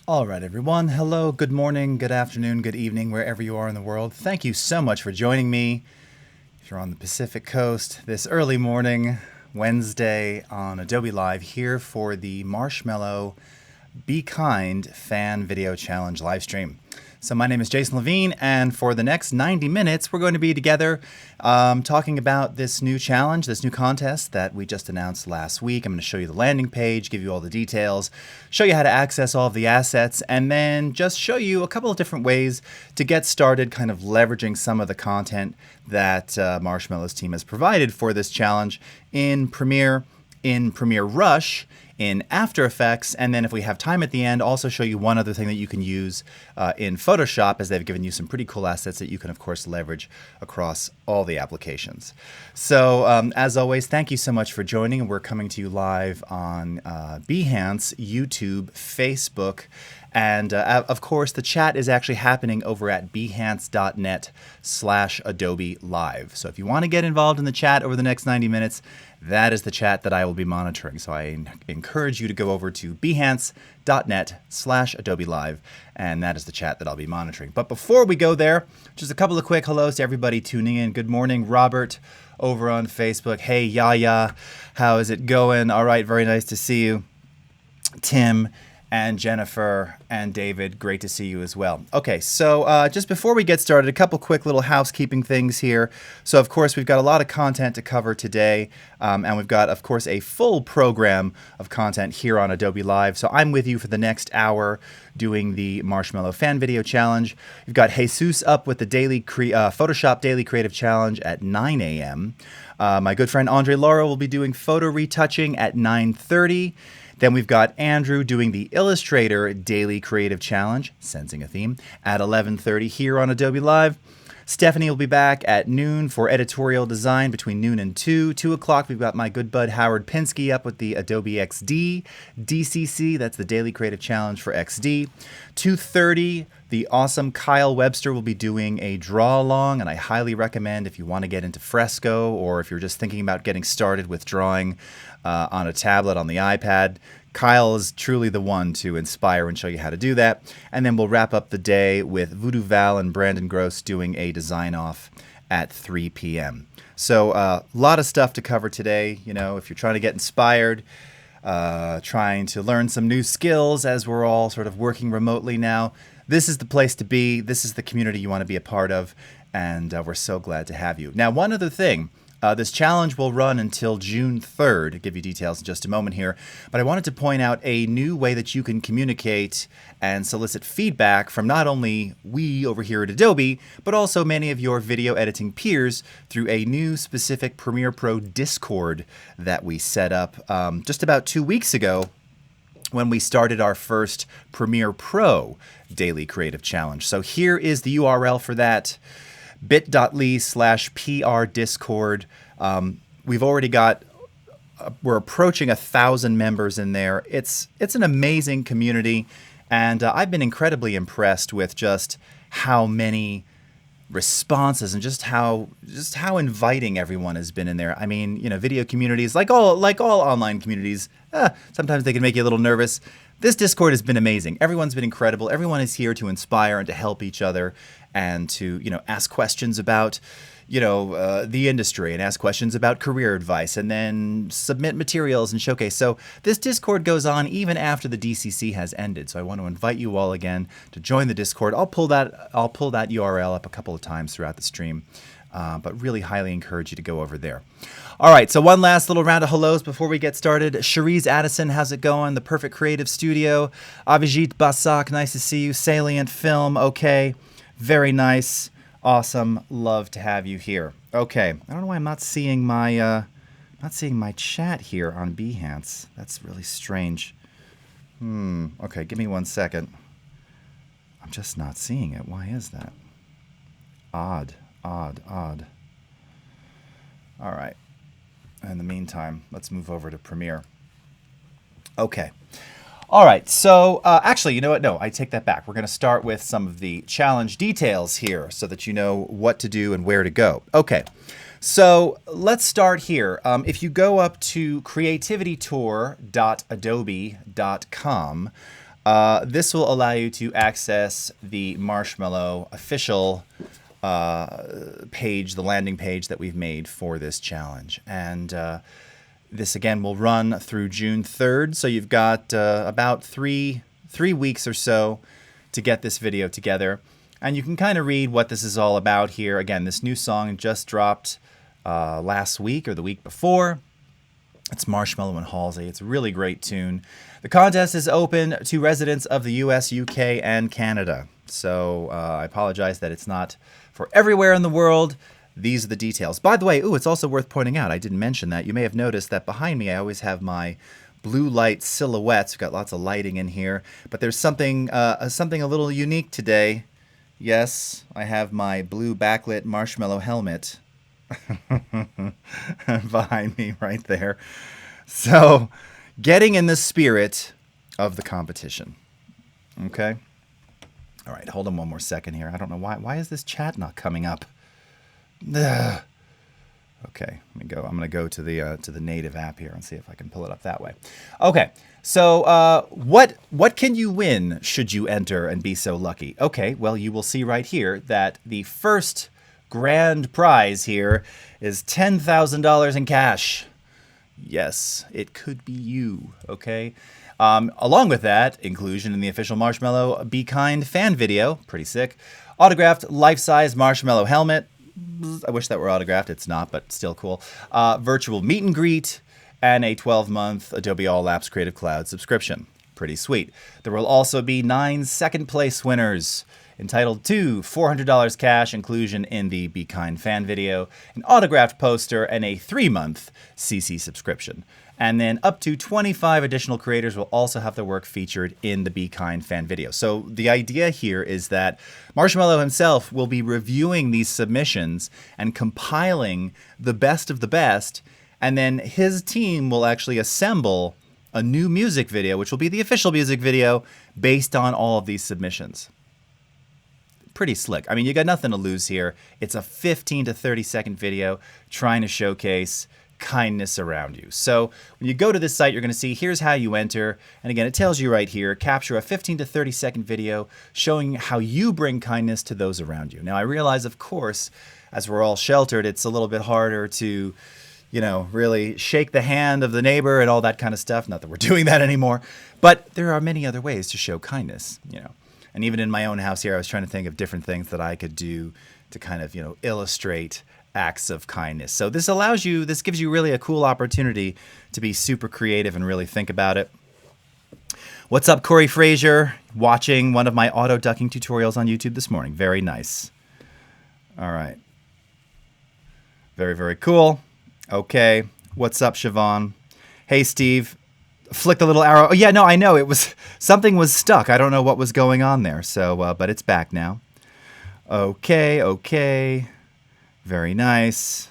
All right, everyone. Hello, good morning, good afternoon, good evening, wherever you are in the world. Thank you so much for joining me. If you're on the Pacific Coast this early morning, Wednesday on Adobe Live, here for the Marshmello Be Kind Fan Video Challenge live stream. So my name is Jason Levine, and for the next 90 minutes, we're going to be together talking about this new challenge, this new contest that we just announced last week. I'm going to show you the landing page, give you all the details, show you how to access all of the assets, and then just show you a couple of different ways to get started kind of leveraging some of the content that Marshmello's team has provided for this challenge in Premiere Rush, in After Effects, and then if we have time at the end, also show you one other thing that you can use in Photoshop, as they've given you some pretty cool assets that you can, of course, leverage across all the applications. So, as always, thank you so much for joining. We're coming to you live on Behance, YouTube, Facebook, and of course, the chat is actually happening over at behance.net/Adobe Live. So if you want to get involved in the chat over the next 90 minutes, that is the chat that I will be monitoring. So I encourage you to go over to behance.net/Adobe Live, and that is the chat that I'll be monitoring. But before we go there, just a couple of quick hellos to everybody tuning in. Good morning, Robert, over on Facebook. Hey, Yaya, how is it going? All right, very nice to see you. Tim and Jennifer and David, great to see you as well. Okay, so just before we get started, a couple quick little housekeeping things here. So, of course, we've got a lot of content to cover today, and we've got, of course, a full program of content here on Adobe Live. So I'm with you for the next hour doing the Marshmello Fan Video Challenge. We've got Jesus up with the Photoshop Daily Creative Challenge at 9 a.m. My good friend Andre Laura will be doing photo retouching at 9:30. Then we've got Andrew doing the Illustrator Daily Creative Challenge, sensing a theme, at 11:30 here on Adobe Live. Stephanie will be back at noon for editorial design between noon and 2. 2 o'clock, we've got my good bud Howard Pinsky up with the Adobe XD DCC. That's the Daily Creative Challenge for XD. 2:30, the awesome Kyle Webster will be doing a draw along, and I highly recommend if you want to get into fresco or if you're just thinking about getting started with drawing on a tablet, on the iPad, Kyle is truly the one to inspire and show you how to do that. And then we'll wrap up the day with Voodoo Val and Brandon Gross doing a design off at 3 p.m. So a lot of stuff to cover today. You know, if you're trying to get inspired, trying to learn some new skills as we're all sort of working remotely now, this is the place to be. This is the community you want to be a part of, and we're so glad to have you. Now, one other thing. This challenge will run until June 3rd. I'll give you details in just a moment here. But I wanted to point out a new way that you can communicate and solicit feedback from not only we over here at Adobe, but also many of your video editing peers through a new specific Premiere Pro Discord that we set up just about 2 weeks ago when we started our first Premiere Pro Daily Creative Challenge. So here is the URL for that. bit.ly/PR Discord. We've already got, we're approaching 1,000 members in there. It's an amazing community, and I've been incredibly impressed with just how many responses and just how inviting everyone has been in there. I mean, you know, video communities, like all online communities, sometimes they can make you a little nervous. This Discord has been amazing. Everyone's been incredible. Everyone is here to inspire and to help each other and to, you know, ask questions about, you know, the industry and ask questions about career advice and then submit materials and showcase. So this Discord goes on even after the DCC has ended. So I want to invite you all again to join the Discord. I'll pull that URL up a couple of times throughout the stream, but really highly encourage you to go over there. All right, so one last little round of hellos before we get started. Cherise Addison, how's it going? The Perfect Creative Studio. Avijit Basak, nice to see you. Salient Film, okay. Very nice. Awesome. Love to have you here. Okay, I don't know why I'm not seeing my chat here on Behance. That's really strange. Okay, give me 1 second. I'm just not seeing it. Why is that? Odd. All right. In the meantime, let's move over to Premiere. Okay. All right, so actually, you know what? No, I take that back. We're going to start with some of the challenge details here so that you know what to do and where to go. Okay, so let's start here. If you go up to creativitytour.adobe.com, This will allow you to access the Marshmello official page, the landing page that we've made for this challenge. And this, again, will run through June 3rd. So you've got about three weeks or so to get this video together. And you can kind of read what this is all about here. Again, this new song just dropped last week or the week before. It's Marshmello and Halsey. It's a really great tune. The contest is open to residents of the US, UK, and Canada. So I apologize that it's not for everywhere in the world. These are the details. By the way, it's also worth pointing out, I didn't mention that. You may have noticed that behind me I always have my blue light silhouettes. We've got lots of lighting in here. But there's something a little unique today. Yes, I have my blue backlit Marshmello helmet behind me right there. So, getting in the spirit of the competition. Okay? All right, hold on one more second here. I don't know why. Why is this chat not coming up? Ugh. Okay, let me go. I'm going to go to the native app here and see if I can pull it up that way. Okay, so what can you win should you enter and be so lucky? Okay, well, you will see right here that the first grand prize here is $10,000 in cash. Yes, it could be you, okay? Along with that, inclusion in the official Marshmello Be Kind fan video, pretty sick. Autographed life-size Marshmello helmet. I wish that were autographed. It's not, but still cool. Virtual meet and greet, and a 12-month Adobe All Apps Creative Cloud subscription. Pretty sweet. There will also be 9 second-place winners entitled to $400 cash, inclusion in the Be Kind fan video, an autographed poster, and a 3-month CC subscription. And then up to 25 additional creators will also have their work featured in the Be Kind fan video. So the idea here is that Marshmello himself will be reviewing these submissions and compiling the best of the best, and then his team will actually assemble a new music video, which will be the official music video based on all of these submissions. Pretty slick. I mean, you got nothing to lose here. It's a 15 to 30 second video trying to showcase kindness around you. So when you go to this site, you're going to see here's how you enter. And again, it tells you right here, capture a 15 to 30 second video showing how you bring kindness to those around you. Now, I realize, of course, as we're all sheltered, it's a little bit harder to, really shake the hand of the neighbor and all that kind of stuff. Not that we're doing that anymore, but there are many other ways to show kindness, And even in my own house here, I was trying to think of different things that I could do to kind of, illustrate acts of kindness. So this gives you really a cool opportunity to be super creative and really think about it. What's up, Corey Frazier? Watching one of my auto ducking tutorials on YouTube this morning. Very nice. All right. Very, very cool. Okay. What's up, Siobhan? Hey, Steve. Flick the little arrow. Oh, yeah, no, I know. Something was stuck. I don't know what was going on there. So, but it's back now. Okay. Very nice.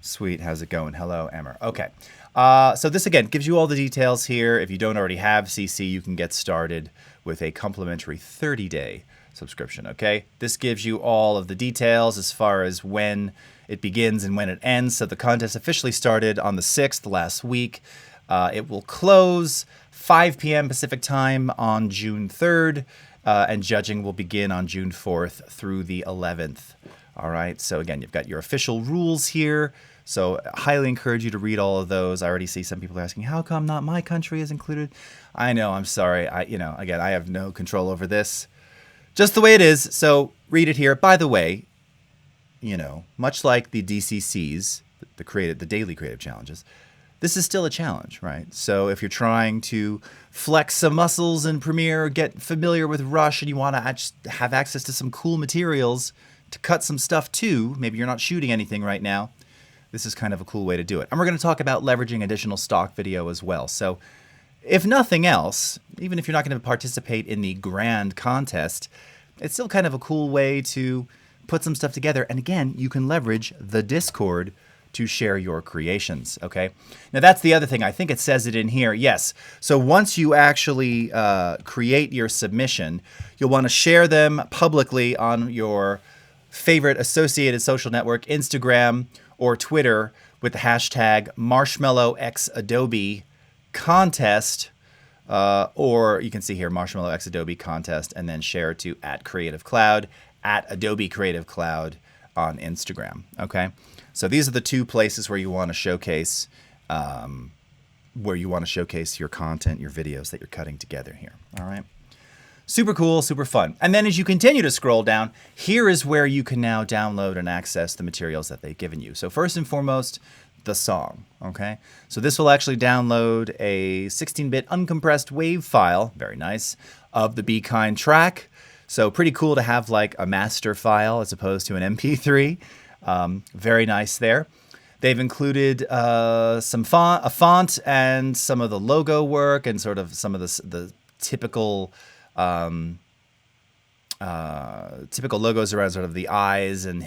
Sweet. How's it going? Hello, Emmer. Okay. So this, again, gives you all the details here. If you don't already have CC, you can get started with a complimentary 30-day subscription, okay? This gives you all of the details as far as when it begins and when it ends. So the contest officially started on the 6th last week. It will close 5 p.m. Pacific time on June 3rd, and judging will begin on June 4th through the 11th. All right, so again, you've got your official rules here. So I highly encourage you to read all of those. I already see some people asking, how come not my country is included? I know, I'm sorry. Again, I have no control over this. Just the way it is, so read it here. By the way, much like the DCCs, the daily creative challenges, this is still a challenge, right? So if you're trying to flex some muscles in Premiere, get familiar with Rush, and you want to have access to some cool materials to cut some stuff too, maybe you're not shooting anything right now, this is kind of a cool way to do it. And we're going to talk about leveraging additional stock video as well. So if nothing else, even if you're not going to participate in the grand contest, it's still kind of a cool way to put some stuff together. And again, you can leverage the Discord to share your creations, okay? Now that's the other thing. I think it says it in here. Yes. So once you actually create your submission, you'll want to share them publicly on your favorite associated social network, Instagram or Twitter, with the hashtag MarshmelloXAdobe contest. or you can see here Marshmello X Adobe contest, and then share to @Creative Cloud, @Adobe Creative Cloud on Instagram. Okay, so these are the two places where you want to showcase your content, your videos that you're cutting together here. All right. Super cool, super fun. And then as you continue to scroll down, here is where you can now download and access the materials that they've given you. So first and foremost, the song, okay? So this will actually download a 16-bit uncompressed WAV file, very nice, of the Be Kind track. So pretty cool to have like a master file as opposed to an MP3. Very nice there. They've included a font and some of the logo work and sort of some of the typical logos around sort of the eyes and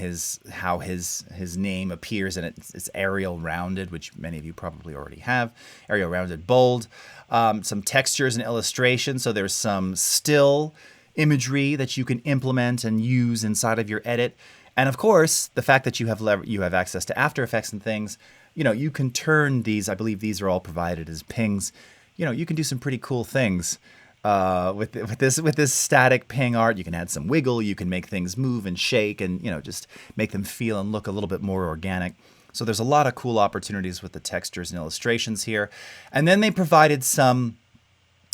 how his name appears, and it's Arial rounded, which many of you probably already have. Arial rounded bold. Some textures and illustrations. So there's some still imagery that you can implement and use inside of your edit. And of course, the fact that you have access to After Effects and things, you can turn these. I believe these are all provided as pings. You can do some pretty cool things. With this static ping art. You can add some wiggle, you can make things move and shake and, just make them feel and look a little bit more organic. So there's a lot of cool opportunities with the textures and illustrations here. And then they provided some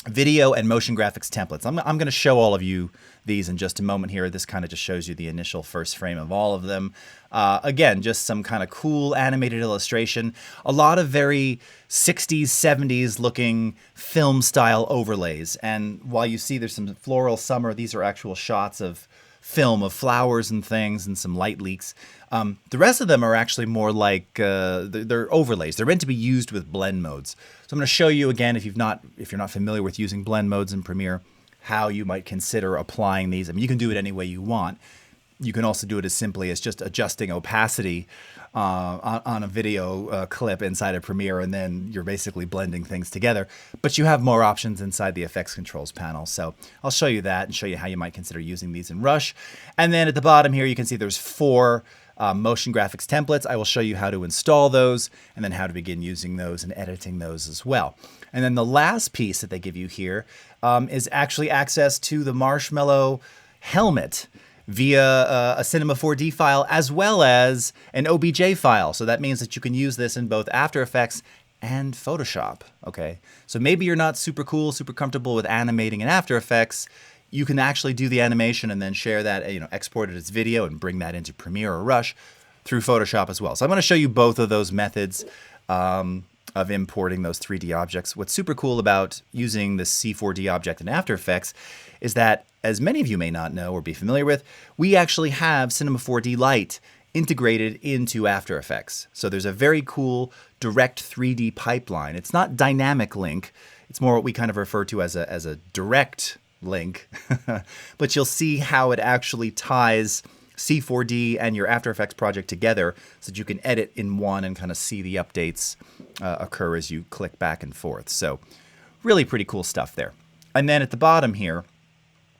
video and motion graphics templates. I'm going to show all of you these in just a moment here. This kind of just shows you the initial first frame of all of them. Again, just some kind of cool animated illustration. A lot of very 60s, 70s looking film style overlays. And while you see there's some floral summer, these are actual shots of film of flowers and things and some light leaks. The rest of them are actually more like they're overlays. They're meant to be used with blend modes. So I'm going to show you again, if you're not familiar with using blend modes in Premiere, how you might consider applying these. I mean, you can do it any way you want. You can also do it as simply as just adjusting opacity on a video clip inside of Premiere, and then you're basically blending things together. But you have more options inside the effects controls panel. So I'll show you that and show you how you might consider using these in Rush. And then at the bottom here, you can see there's 4 motion graphics templates. I will show you how to install those and then how to begin using those and editing those as well. And then the last piece that they give you here is actually access to the Marshmello helmet via a Cinema 4D file as well as an OBJ file. So that means that you can use this in both After Effects and Photoshop. Okay, so maybe you're not super cool, super comfortable with animating in After Effects. You can actually do the animation and then share that, export it as video and bring that into Premiere or Rush through Photoshop as well. So I'm going to show you both of those methods of importing those 3D objects. What's super cool about using the C4D object in After Effects is that, as many of you may not know or be familiar with, we actually have Cinema 4D Lite integrated into After Effects. So there's a very cool direct 3D pipeline. It's not dynamic link. It's more what we kind of refer to as a direct link. But you'll see how it actually ties C4D and your After Effects project together so that you can edit in one and kind of see the updates occur as you click back and forth. So really pretty cool stuff there. And then at the bottom here,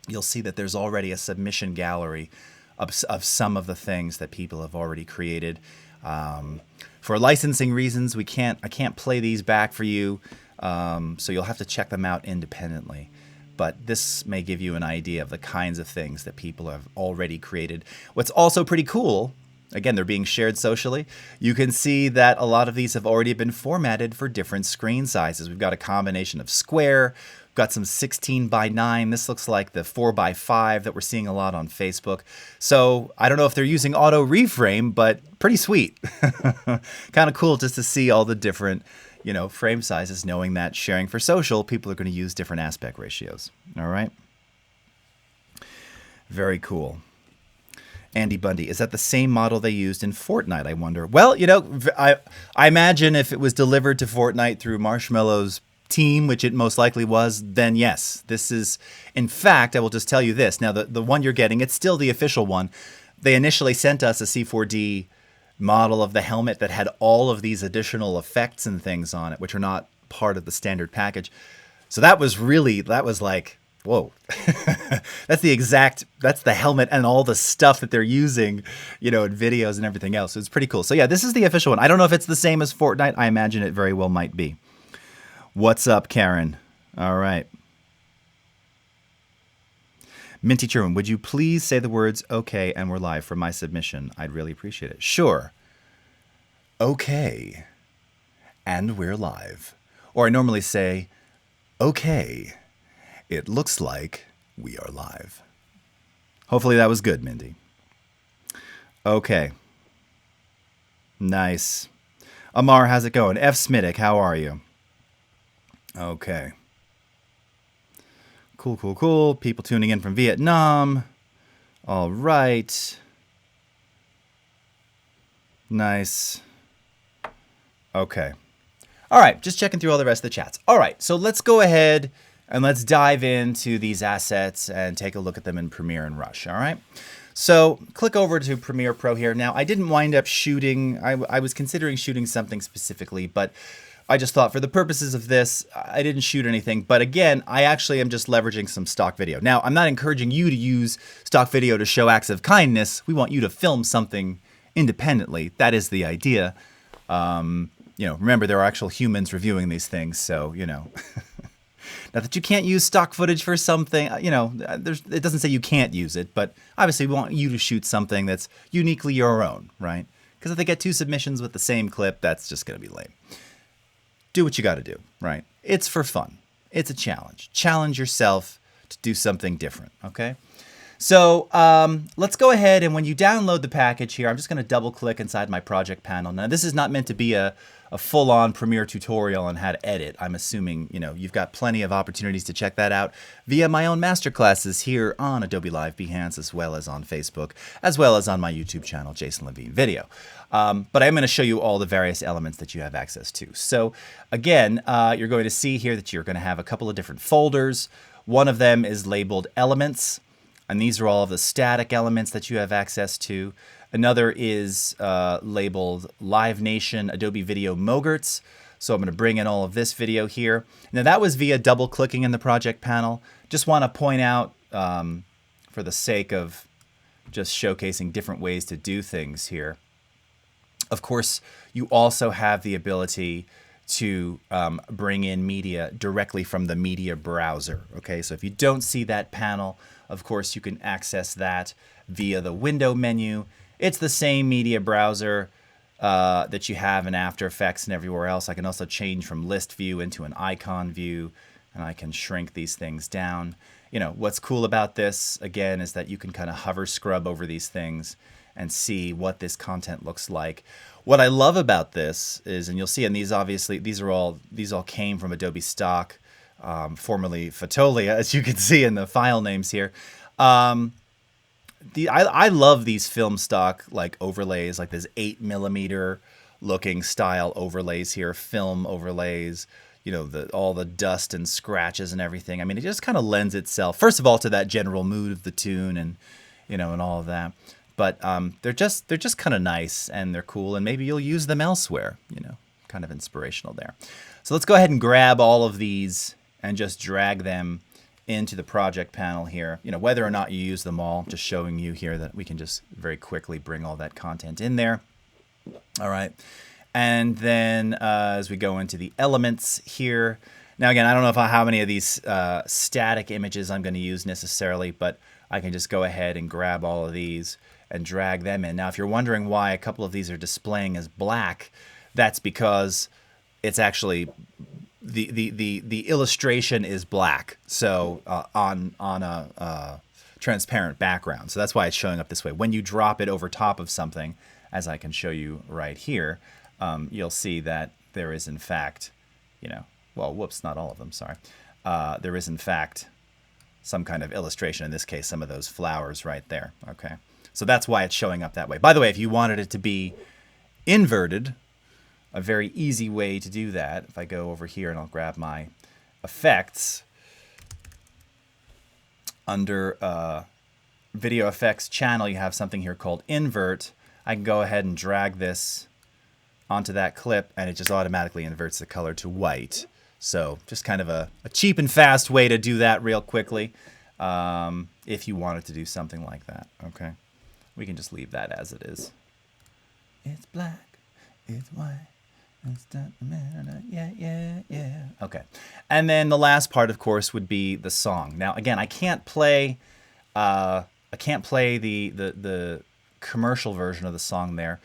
you'll see that there's already a submission gallery of some of the things that people have already created. For licensing reasons, I can't play these back for you, so you'll have to check them out independently. But this may give you an idea of the kinds of things that people have already created. What's also pretty cool, again, they're being shared socially. You can see that a lot of these have already been formatted for different screen sizes. We've got a combination of square, we've got some 16:9. This looks like the 4:5 that we're seeing a lot on Facebook. So I don't know if they're using auto reframe, but pretty sweet. Kind of cool just to see all the different frame sizes, knowing that sharing for social, people are going to use different aspect ratios. All right. Very cool. Andy Bundy, is that the same model they used in Fortnite, I wonder? Well, I imagine if it was delivered to Fortnite through Marshmello's team, which it most likely was, then yes. This is, in fact, I will just tell you this. Now, the one you're getting, it's still the official one. They initially sent us a C4D model of the helmet that had all of these additional effects and things on it, which are not part of the standard package. So that was like, whoa. That's the helmet and all the stuff that they're using, in videos and everything else. So it's pretty cool. So yeah, this is the official one. I don't know if it's the same as Fortnite. I imagine it very well might be. What's up, Karen? All right. Minty Sherman, would you please say the words okay and we're live for my submission? I'd really appreciate it. Sure. Okay. And we're live. Or I normally say, okay. It looks like we are live. Hopefully that was good, Mindy. Okay. Nice. Amar, how's it going? F. Smittick, how are you? Okay. Cool, cool, cool. People tuning in from Vietnam. All right. Nice. Okay. All right, just checking through all the rest of the chats. All right, so let's go ahead and let's dive into these assets and take a look at them in Premiere and Rush, all right? So click over to Premiere Pro here. Now, I didn't wind up shooting, I was considering shooting something specifically, but I just thought for the purposes of this, I didn't shoot anything. But again, I actually am just leveraging some stock video. Now, I'm not encouraging you to use stock video to show acts of kindness. We want you to film something independently. That is the idea. You know, remember, there are actual humans reviewing these things, so, you know. Not that you can't use stock footage for something, you know, it doesn't say you can't use it, but obviously we want you to shoot something that's uniquely your own, right? Because if they get 2 submissions with the same clip, that's just going to be lame. Do what you got to do, right? It's for fun. It's a challenge. Challenge yourself to do something different, okay? So let's go ahead, and when you download the package here, I'm just going to double click inside my project panel. Now, this is not meant to be a full-on Premiere tutorial on how to edit. I'm assuming, you know, you've got plenty of opportunities to check that out via my own masterclasses here on Adobe Live Behance, as well as on Facebook, as well as on my YouTube channel, Jason Levine Video. But I'm going to show you all the various elements that you have access to. So again, you're going to see here that you're going to have a couple of different folders. One of them is labeled Elements. And these are all of the static elements that you have access to. Another is labeled Live Nation Adobe Video Mogerts. So I'm going to bring in all of this video here. Now that was via double clicking in the project panel. Just want to point out, for the sake of just showcasing different ways to do things here. Of course, you also have the ability to bring in media directly from the media browser. Okay, so if you don't see that panel, of course, you can access that via the window menu. It's the same media browser that you have in After Effects and everywhere else. I can also change from list view into an icon view, and I can shrink these things down. You know, what's cool about this, again, is that you can kind of hover scrub over these things and see what this content looks like. What I love about this is, and you'll see, and these obviously, these all came from Adobe Stock, formerly Fotolia, as you can see in the file names here. I love these film stock like overlays, like this 8mm looking style overlays here, film overlays. You know, all the dust and scratches and everything. I mean, it just kind of lends itself, first of all, to that general mood of the tune, and you know, and all of that. But they're just kind of nice, and they're cool, and maybe you'll use them elsewhere. You know, kind of inspirational there. So let's go ahead and grab all of these and just drag them into the project panel here. You know, whether or not you use them all, just showing you here that we can just very quickly bring all that content in there. All right. And then as we go into the elements here, now again, I don't know how many of these static images I'm going to use necessarily, but I can just go ahead and grab all of these and drag them in. Now, if you're wondering why a couple of these are displaying as black, that's because it's actually the illustration is black, so on a transparent background. So that's why it's showing up this way. When you drop it over top of something, as I can show you right here, you'll see that there is in fact, you know, well, whoops, not all of them, sorry. There is in fact some kind of illustration, in this case, some of those flowers right there, okay? So that's why it's showing up that way. By the way, if you wanted it to be inverted, a very easy way to do that, if I go over here and I'll grab my effects, under video effects channel, you have something here called invert. I can go ahead and drag this onto that clip, and it just automatically inverts the color to white. So just kind of a cheap and fast way to do that real quickly, if you wanted to do something like that, okay? We can just leave that as it is. It's black, it's white, Yeah, yeah, yeah. Okay. And then the last part, of course, would be the song. Now, again, I can't play the commercial version of the song there.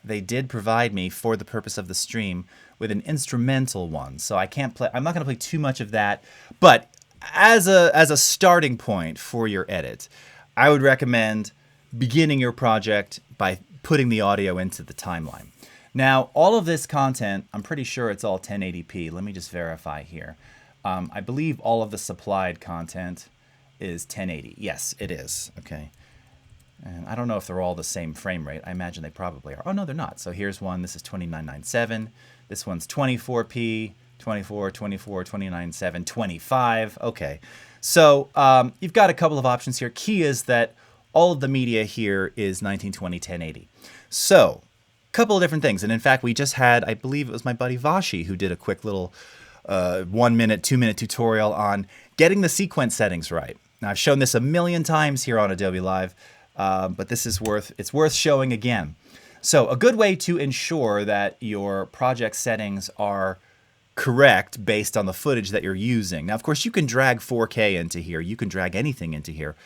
They did provide me, for the purpose of the stream, with an instrumental one. So I can't play. I'm not going to play too much of that. But as a starting point for your edit, I would recommend beginning your project by putting the audio into the timeline. Now, all of this content, I'm pretty sure it's all 1080p. Let me just verify here. I believe all of the supplied content is 1080. Yes, it is. Okay. And I don't know if they're all the same frame rate. I imagine they probably are. Oh, no, they're not. So here's one. This is 2997. This one's 24p, 24, 24, 297, 25. Okay. So you've got a couple of options here. Key is that all of the media here is 1920, 1080. So couple of different things. And in fact, we just had, I believe it was my buddy Vashi who did a quick little 1 minute, 2 minute tutorial on getting the sequence settings right. Now, I've shown this a million times here on Adobe Live, but this is it's worth showing again. So a good way to ensure that your project settings are correct based on the footage that you're using. Now, of course, you can drag 4K into here. You can drag anything into here.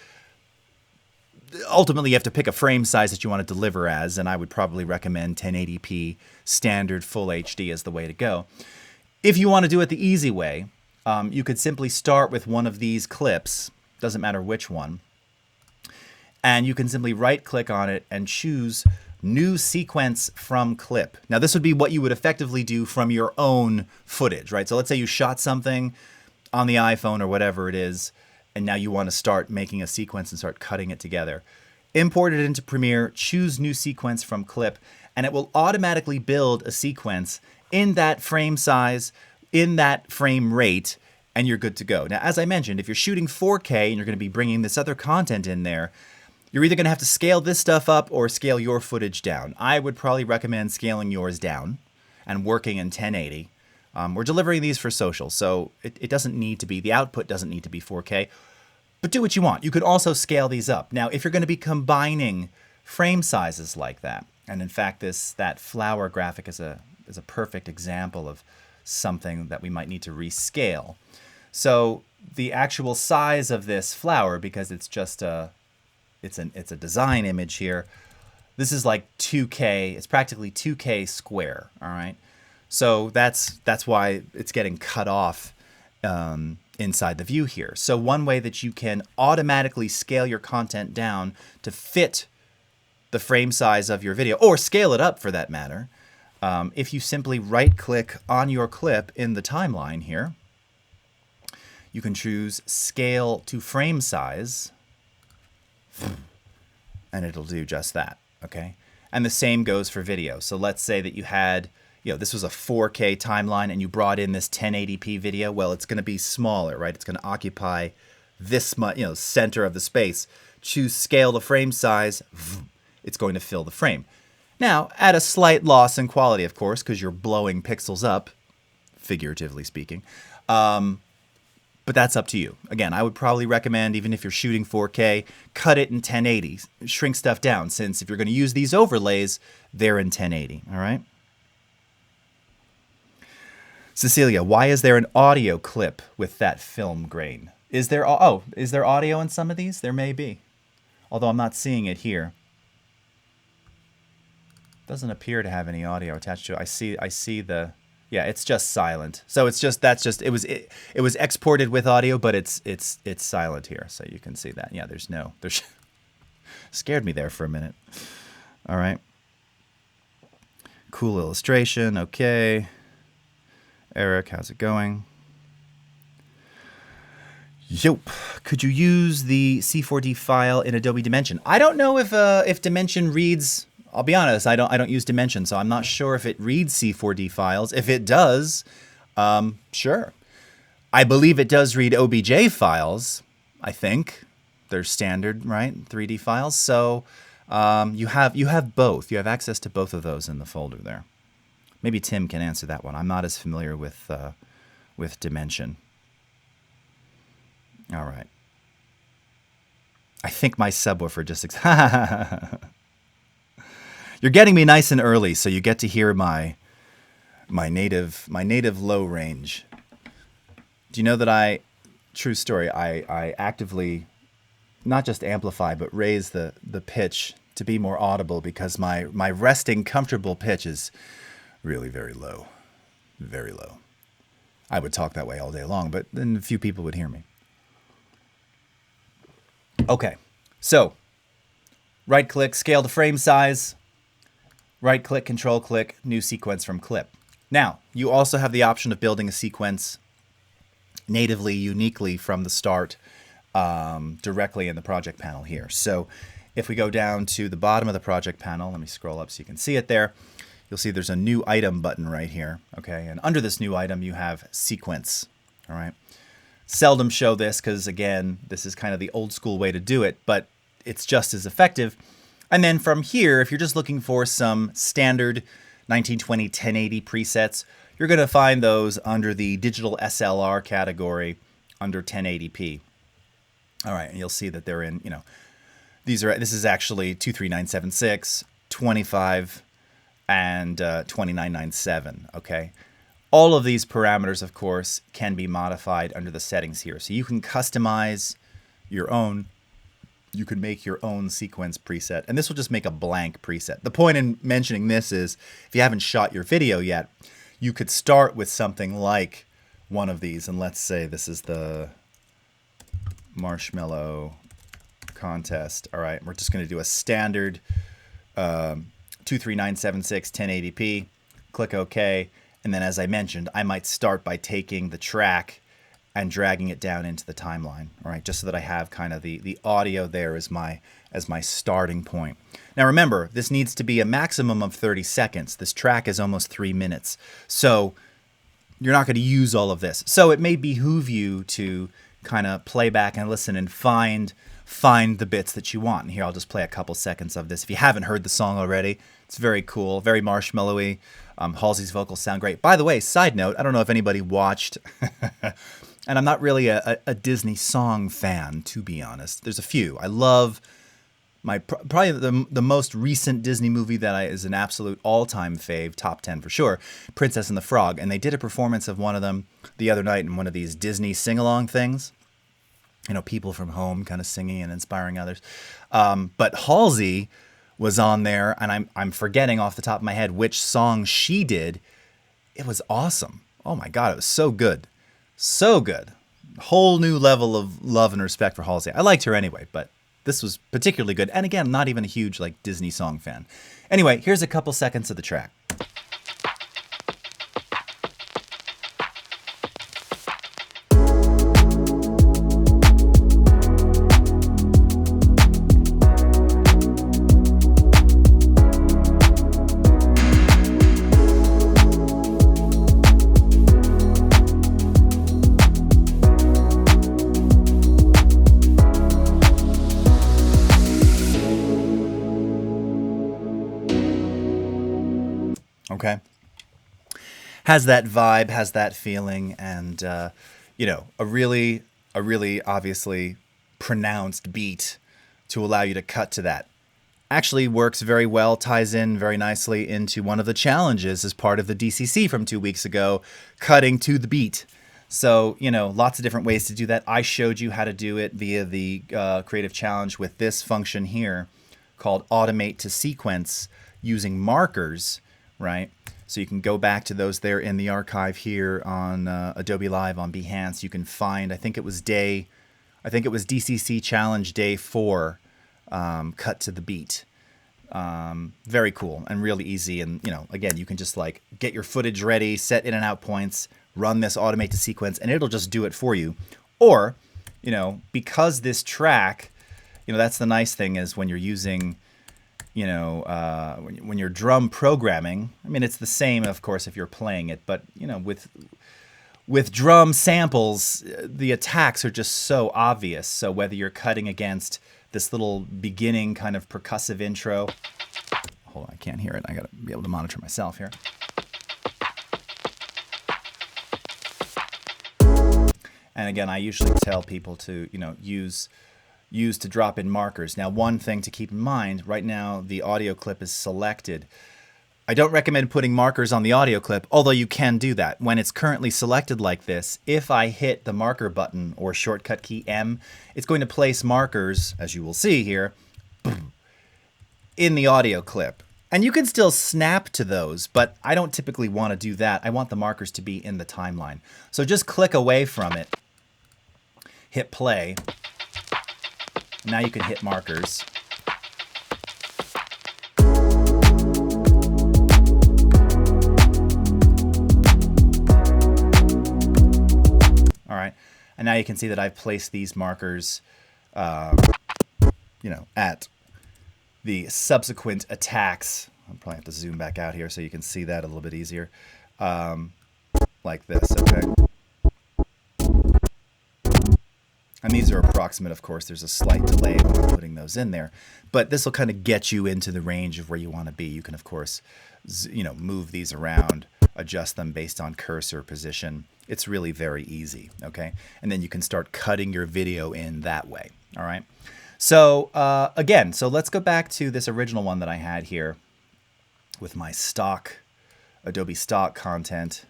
Ultimately, you have to pick a frame size that you want to deliver as, and I would probably recommend 1080p standard full HD as the way to go. If you want to do it the easy way, you could simply start with one of these clips, doesn't matter which one, and you can simply right-click on it and choose New Sequence from Clip. Now, this would be what you would effectively do from your own footage, right? So let's say you shot something on the iPhone or whatever it is, and now you want to start making a sequence and start cutting it together. Import it into Premiere, choose New Sequence from Clip, and it will automatically build a sequence in that frame size, in that frame rate, and you're good to go. Now, as I mentioned, if you're shooting 4K and you're going to be bringing this other content in there, you're either going to have to scale this stuff up or scale your footage down. I would probably recommend scaling yours down and working in 1080. We're delivering these for social, so it doesn't need to be, the output doesn't need to be 4K, but do what you want. You could also scale these up. Now, if you're going to be combining frame sizes like that, and in fact, that flower graphic is a perfect example of something that we might need to rescale. So the actual size of this flower, because it's just it's a design image here, this is like 2K, it's practically 2K square, all right? So that's why it's getting cut off inside the view here. So one way that you can automatically scale your content down to fit the frame size of your video, or scale it up for that matter, if you simply right-click on your clip in the timeline here, you can choose Scale to Frame Size, and it'll do just that, okay? And the same goes for video. So let's say that you had, this was a 4K timeline and you brought in this 1080p video. Well, it's going to be smaller, right? It's going to occupy this much, center of the space. Choose Scale to Frame Size. It's going to fill the frame. Now, at a slight loss in quality, of course, because you're blowing pixels up, figuratively speaking. But that's up to you. Again, I would probably recommend, even if you're shooting 4K, cut it in 1080. Shrink stuff down, since if you're going to use these overlays, they're in 1080, all right? Cecilia, why is there an audio clip with that film grain? Is there audio in some of these? There may be, although I'm not seeing it here. Doesn't appear to have any audio attached to it. I see the... Yeah, it's just silent. So it was exported with audio, but it's silent here, so you can see that. Yeah, there's scared me there for a minute. All right. Cool illustration. Okay. Eric, how's it going? Yup. Could you use the C4D file in Adobe Dimension? I don't know if Dimension reads. I'll be honest, I don't use Dimension, so I'm not sure if it reads C4D files. If it does, sure. I believe it does read OBJ files, I think. They're standard, right? 3D files. So you have both. You have access to both of those in the folder there. Maybe Tim can answer that one. I'm not as familiar with Dimension. All right. I think my subwoofer just... You're getting me nice and early, so you get to hear my my native low range. Do you know that true story, I actively not just amplify but raise the pitch to be more audible because my resting comfortable pitch is really very low. Very low. I would talk that way all day long, but then a few people would hear me. Okay, so right click, scale to frame size, right click, control click, new sequence from clip. Now, you also have the option of building a sequence natively, uniquely from the start, directly in the project panel here. So if we go down to the bottom of the project panel, let me scroll up so you can see it there. You'll see there's a new item button right here, okay? And under this new item, you have sequence, all right? Seldom show this because, again, this is kind of the old school way to do it, but it's just as effective. And then from here, if you're just looking for some standard 1920 1080 presets, you're going to find those under the digital SLR category under 1080p. All right, and you'll see that they're in, this is actually 23976, 25, and 2997, okay? All of these parameters, of course, can be modified under the settings here. So you can customize your own, you can make your own sequence preset, and this will just make a blank preset. The point in mentioning this is, if you haven't shot your video yet, you could start with something like one of these, and let's say this is the Marshmello contest. All right, we're just going to do a standard 23976 1080p, click OK, and then as I mentioned, I might start by taking the track and dragging it down into the timeline, all right, just so that I have kind of the audio there as my starting point. Now remember, this needs to be a maximum of 30 seconds. This track is almost 3 minutes, so you're not going to use all of this. So it may behoove you to kind of play back and listen and find the bits that you want. And here I'll just play a couple seconds of this. If you haven't heard the song already, it's very cool, very Marshmello-y. Halsey's vocals sound great. By the way, side note, I don't know if anybody watched, and I'm not really a Disney song fan, to be honest. There's a few. I love probably the most recent Disney movie that is an absolute all-time fave, top 10 for sure, Princess and the Frog. And they did a performance of one of them the other night in one of these Disney sing-along things. People from home kind of singing and inspiring others. But Halsey was on there, and I'm forgetting off the top of my head which song she did. It was awesome. Oh my God, it was so good. So good. Whole new level of love and respect for Halsey. I liked her anyway, but this was particularly good. And again, not even a huge Disney song fan. Anyway, here's a couple seconds of the track. Okay, has that vibe, has that feeling, and a really obviously pronounced beat to allow you to cut to that. Actually works very well, ties in very nicely into one of the challenges as part of the DCC from 2 weeks ago, cutting to the beat. So, lots of different ways to do that. I showed you how to do it via the Creative Challenge with this function here called Automate to Sequence using markers. Right, so you can go back to those there in the archive here on Adobe Live on Behance. You can find, I think it was DCC Challenge Day 4, cut to the beat. Very cool and really easy. And again, you can just get your footage ready, set in and out points, run this Automate to Sequence, and it'll just do it for you. Or, because this track, that's the nice thing is when you're using. When you're drum programming, I mean, it's the same, of course, if you're playing it, but, with drum samples, the attacks are just so obvious. So whether you're cutting against this little beginning kind of percussive intro, hold on, I can't hear it. I got to be able to monitor myself here. And again, I usually tell people to, use to drop in markers. Now, one thing to keep in mind, right now the audio clip is selected. I don't recommend putting markers on the audio clip, although you can do that. When it's currently selected like this, if I hit the marker button or shortcut key M, it's going to place markers, as you will see here, in the audio clip. And you can still snap to those, but I don't typically want to do that. I want the markers to be in the timeline. So just click away from it, hit play. Now you can hit markers. All right, and now you can see that I've placed these markers, you know, at the subsequent attacks. I'll probably have to zoom back out here so you can see that a little bit easier, like this, okay? And these are approximate, of course. There's a slight delay when I'm putting those in there, but this will kind of get you into the range of where you want to be. You can, of course, you know, move these around, adjust them based on cursor position. It's really very easy, okay? And then you can start cutting your video in that way, all right? So again, so let's go back to this original one that I had here with my stock, Adobe stock content,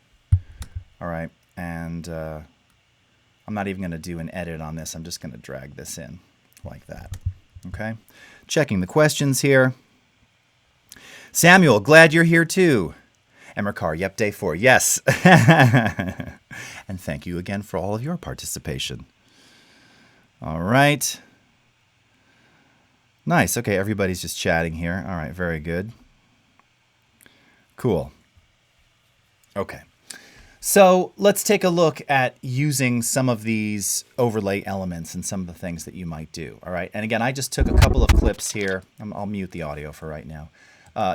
all right? And I'm not even gonna do an edit on this. I'm just gonna drag this in like that, okay? Checking the questions here. Samuel, glad you're here too. Emmercar, yep, day 4, yes. And thank you again for all of your participation. All right. Nice, okay, everybody's just chatting here. All right, very good. Cool. Okay. So let's take a look at using some of these overlay elements and some of the things that you might do. All right, and again, I just took a couple of clips here. I'll mute the audio for right now.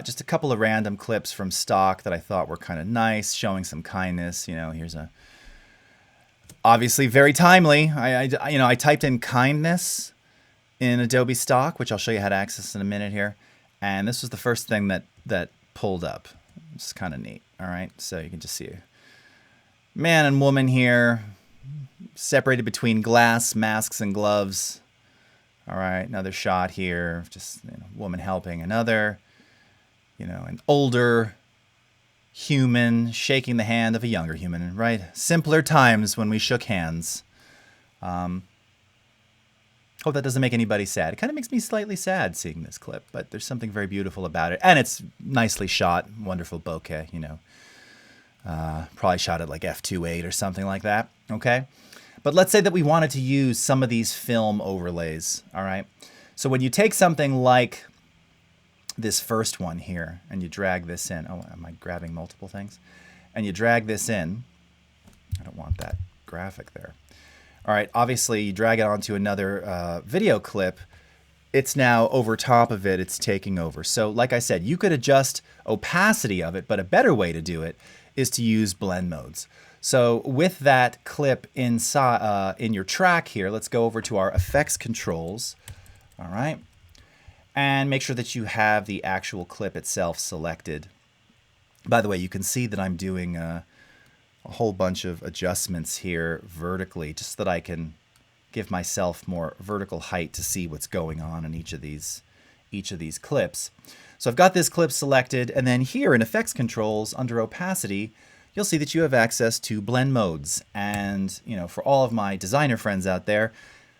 Just a couple of random clips from stock that I thought were kind of nice, showing some kindness. You know, here's a obviously very timely. I typed in kindness in Adobe stock, which I'll show you how to access in a minute here, and this was the first thing that pulled up. It's kind of neat. All right, so you can just see a man and woman here, separated between glass, masks, and gloves. All right, another shot here, just woman helping another. You know, an older human shaking the hand of a younger human, right? Simpler times when we shook hands. Hope that doesn't make anybody sad. It kind of makes me slightly sad seeing this clip, but there's something very beautiful about it. And it's nicely shot, wonderful bokeh, you know. Probably shot at like f2.8 or something like that, okay? But let's say that we wanted to use some of these film overlays, all right? So when you take something like this first one here and you drag this in, oh, am I grabbing multiple things? And you drag this in, I don't want that graphic there. All right, obviously you drag it onto another video clip, it's now over top of it, it's taking over. So like I said, you could adjust opacity of it, but a better way to do it is to use blend modes. So with that clip inside in your track here, let's go over to our effects controls, all right? And make sure that you have the actual clip itself selected. By the way, you can see that I'm doing a whole bunch of adjustments here vertically, just so that I can give myself more vertical height to see what's going on in each of these clips. So I've got this clip selected, and then here in effects controls under opacity, you'll see that you have access to blend modes. And you know, for all of my designer friends out there,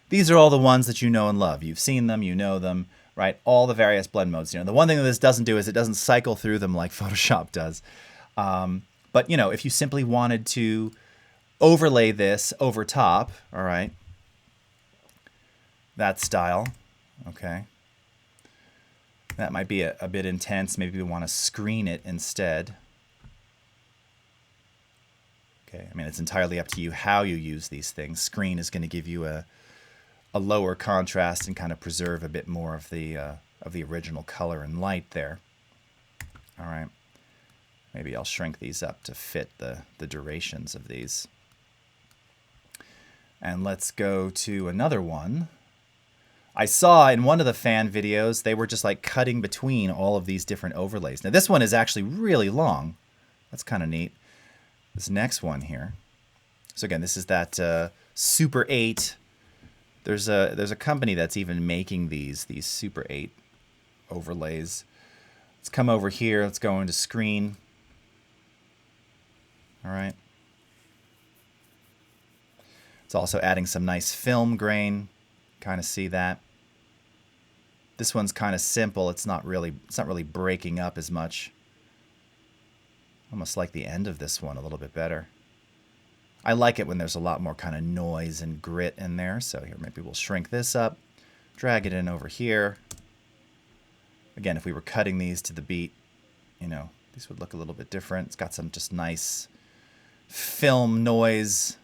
these are all the ones that you know and love. You've seen them, you know them, right? All the various blend modes. You know, the one thing that this doesn't do is it doesn't cycle through them like Photoshop does. But you know, if you simply wanted to overlay this over top, all right, that style, okay, that might be a bit intense. Maybe we want to screen it instead. Okay, I mean, it's entirely up to you how you use these things. Screen is going to give you a lower contrast and kind of preserve a bit more of the original color and light there. All right. Maybe I'll shrink these up to fit the durations of these. And let's go to another one. I saw in one of the fan videos, they were just like cutting between all of these different overlays. Now this one is actually really long. That's kind of neat. This next one here. So again, this is that Super 8. There's a company that's even making these Super 8 overlays. Let's come over here. Let's go into screen. All right. It's also adding some nice film grain. Kind of see that. This one's kind of simple. It's not really breaking up as much. Almost like the end of this one a little bit better. I like it when there's a lot more kind of noise and grit in there. So here, maybe we'll shrink this up, drag it in over here. Again, if we were cutting these to the beat, you know, these would look a little bit different. It's got some just nice film noise,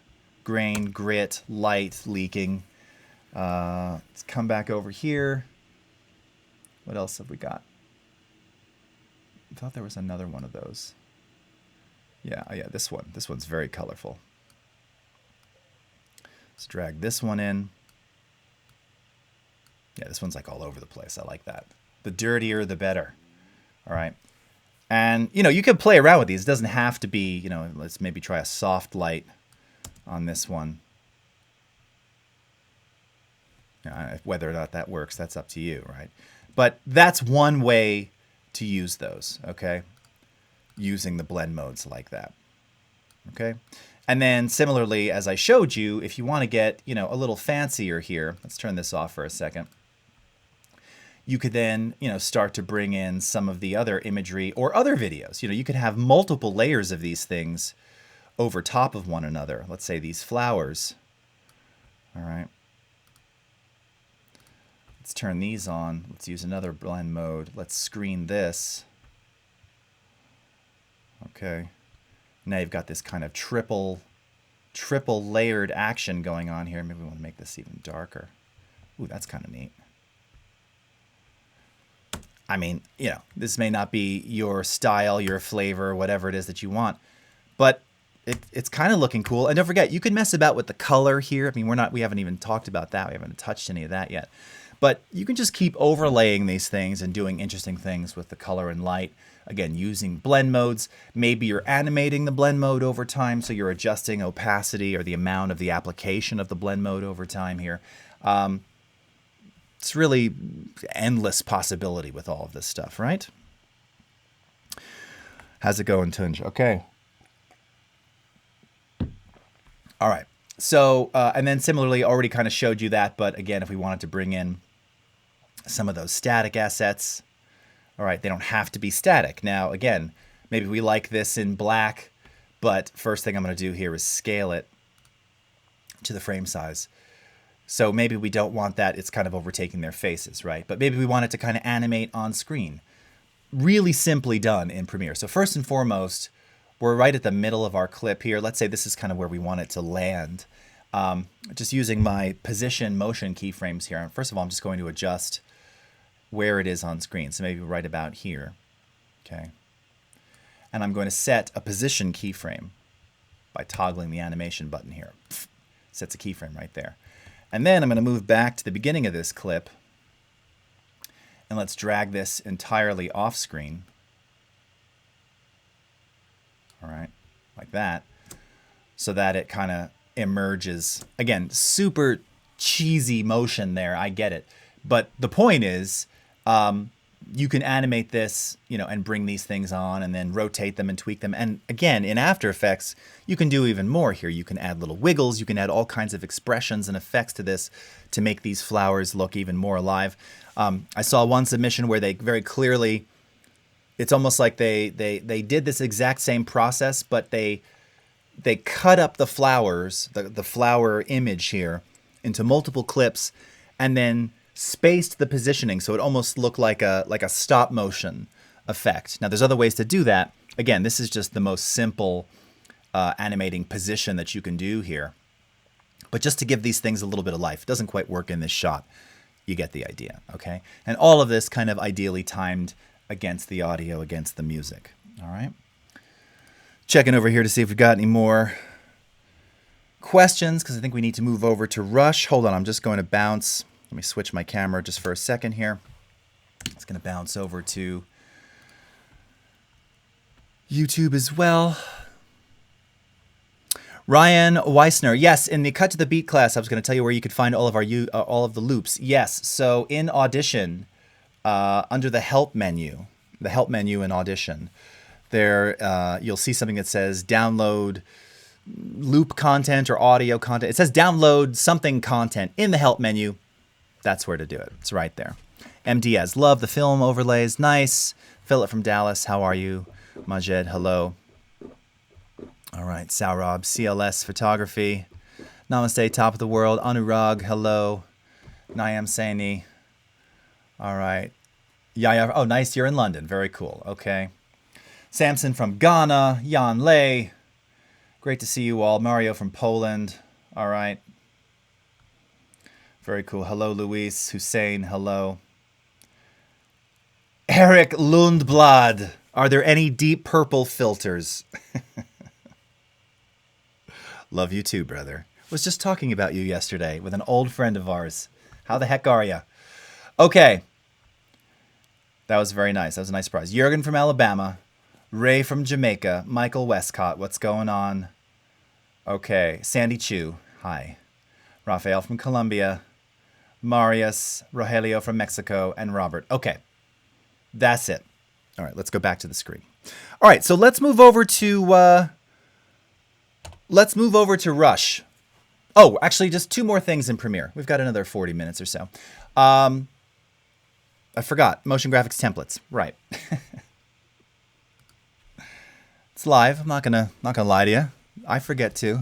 grain, grit, light leaking. Let's come back over here. What else have we got? I thought there was another one of those. Yeah, this one. This one's very colorful. Let's drag this one in. Yeah, this one's like all over the place. I like that. The dirtier, the better. All right. And, you know, you can play around with these. It doesn't have to be, you know, let's maybe try a soft light on this one. Whether or not that works, that's up to you, right? But that's one way to use those, okay? Using the blend modes like that, okay? And then similarly, as I showed you, if you want to get, you know, a little fancier here, let's turn this off for a second. You could then, you know, start to bring in some of the other imagery or other videos. You know, you could have multiple layers of these things over top of one another. Let's say these flowers. All right. Let's turn these on. Let's use another blend mode. Let's screen this. Okay. Now you've got this kind of triple layered action going on here. Maybe we want to make this even darker. Ooh, that's kind of neat. I mean, you know, this may not be your style, your flavor, whatever it is that you want, but it's kind of looking cool. And don't forget, you can mess about with the color here. I mean, we haven't even talked about that. We haven't touched any of that yet. But you can just keep overlaying these things and doing interesting things with the color and light. Again, using blend modes. Maybe you're animating the blend mode over time, so you're adjusting opacity or the amount of the application of the blend mode over time here. It's really endless possibility with all of this stuff, right? How's it going, Tunj? Okay. All right. So, and then similarly, already kind of showed you that, but again, if we wanted to bring in some of those static assets, all right, they don't have to be static. Now, again, maybe we like this in black, but first thing I'm going to do here is scale it to the frame size. So maybe we don't want that. It's kind of overtaking their faces, right? But maybe we want it to kind of animate on screen. Really simply done in Premiere. So first and foremost, we're right at the middle of our clip here. Let's say this is kind of where we want it to land. Just using my position motion keyframes here. First of all, I'm just going to adjust where it is on screen. So maybe right about here, okay? And I'm going to set a position keyframe by toggling the animation button here. Sets a keyframe right there. And then I'm going to move back to the beginning of this clip, and let's drag this entirely off screen. All right, like that, so that it kind of emerges. Again, super cheesy motion there, I get it. But the point is, you can animate this, you know, and bring these things on and then rotate them and tweak them. And again, in After Effects, you can do even more here. You can add little wiggles. You can add all kinds of expressions and effects to this to make these flowers look even more alive. I saw one submission where they very clearly, it's almost like they did this exact same process, but they cut up the flowers, the flower image here, into multiple clips, and then spaced the positioning so it almost looked like a stop motion effect. Now there's other ways to do that. Again, this is just the most simple animating position that you can do here. But just to give these things a little bit of life. It doesn't quite work in this shot. You get the idea, okay? And all of this kind of ideally timed against the audio, against the music, all right? Checking over here to see if we've got any more questions, because I think we need to move over to Rush. Hold on, I'm just going to bounce. Let me switch my camera just for a second here. It's going to bounce over to YouTube as well. Ryan Weissner, yes, in the Cut to the Beat class, I was going to tell you where you could find all of the loops. Yes, so in Audition, under the Help menu, the help menu in Audition, there you'll see something that says download loop content or audio content. It says download something content in the help menu. That's where to do it. It's right there. MDS, love the film overlays. Nice. Philip from Dallas, how are you? Majed, hello. All right, Saurabh, CLS Photography. Namaste, top of the world. Anurag, hello. Nayam Saini. All right. Yaya, oh, nice, you're in London. Very cool. Okay. Samson from Ghana. Jan Lei. Great to see you all. Mario from Poland. All right. Very cool. Hello, Luis. Hussein, hello. Eric Lundblad. Are there any deep purple filters? Love you too, brother. Was just talking about you yesterday with an old friend of ours. How the heck are you? Okay. That was very nice. That was a nice surprise. Jurgen from Alabama. Ray from Jamaica. Michael Westcott. What's going on? Okay. Sandy Chu. Hi. Rafael from Colombia. Marius. Rogelio from Mexico. And Robert. Okay. That's it. All right. Let's go back to the screen. All right. So let's move over to... Rush. Oh, actually, just two more things in Premiere. We've got another 40 minutes or so. I forgot. Motion graphics templates. Right. It's live. I'm not gonna lie to you. I forget too.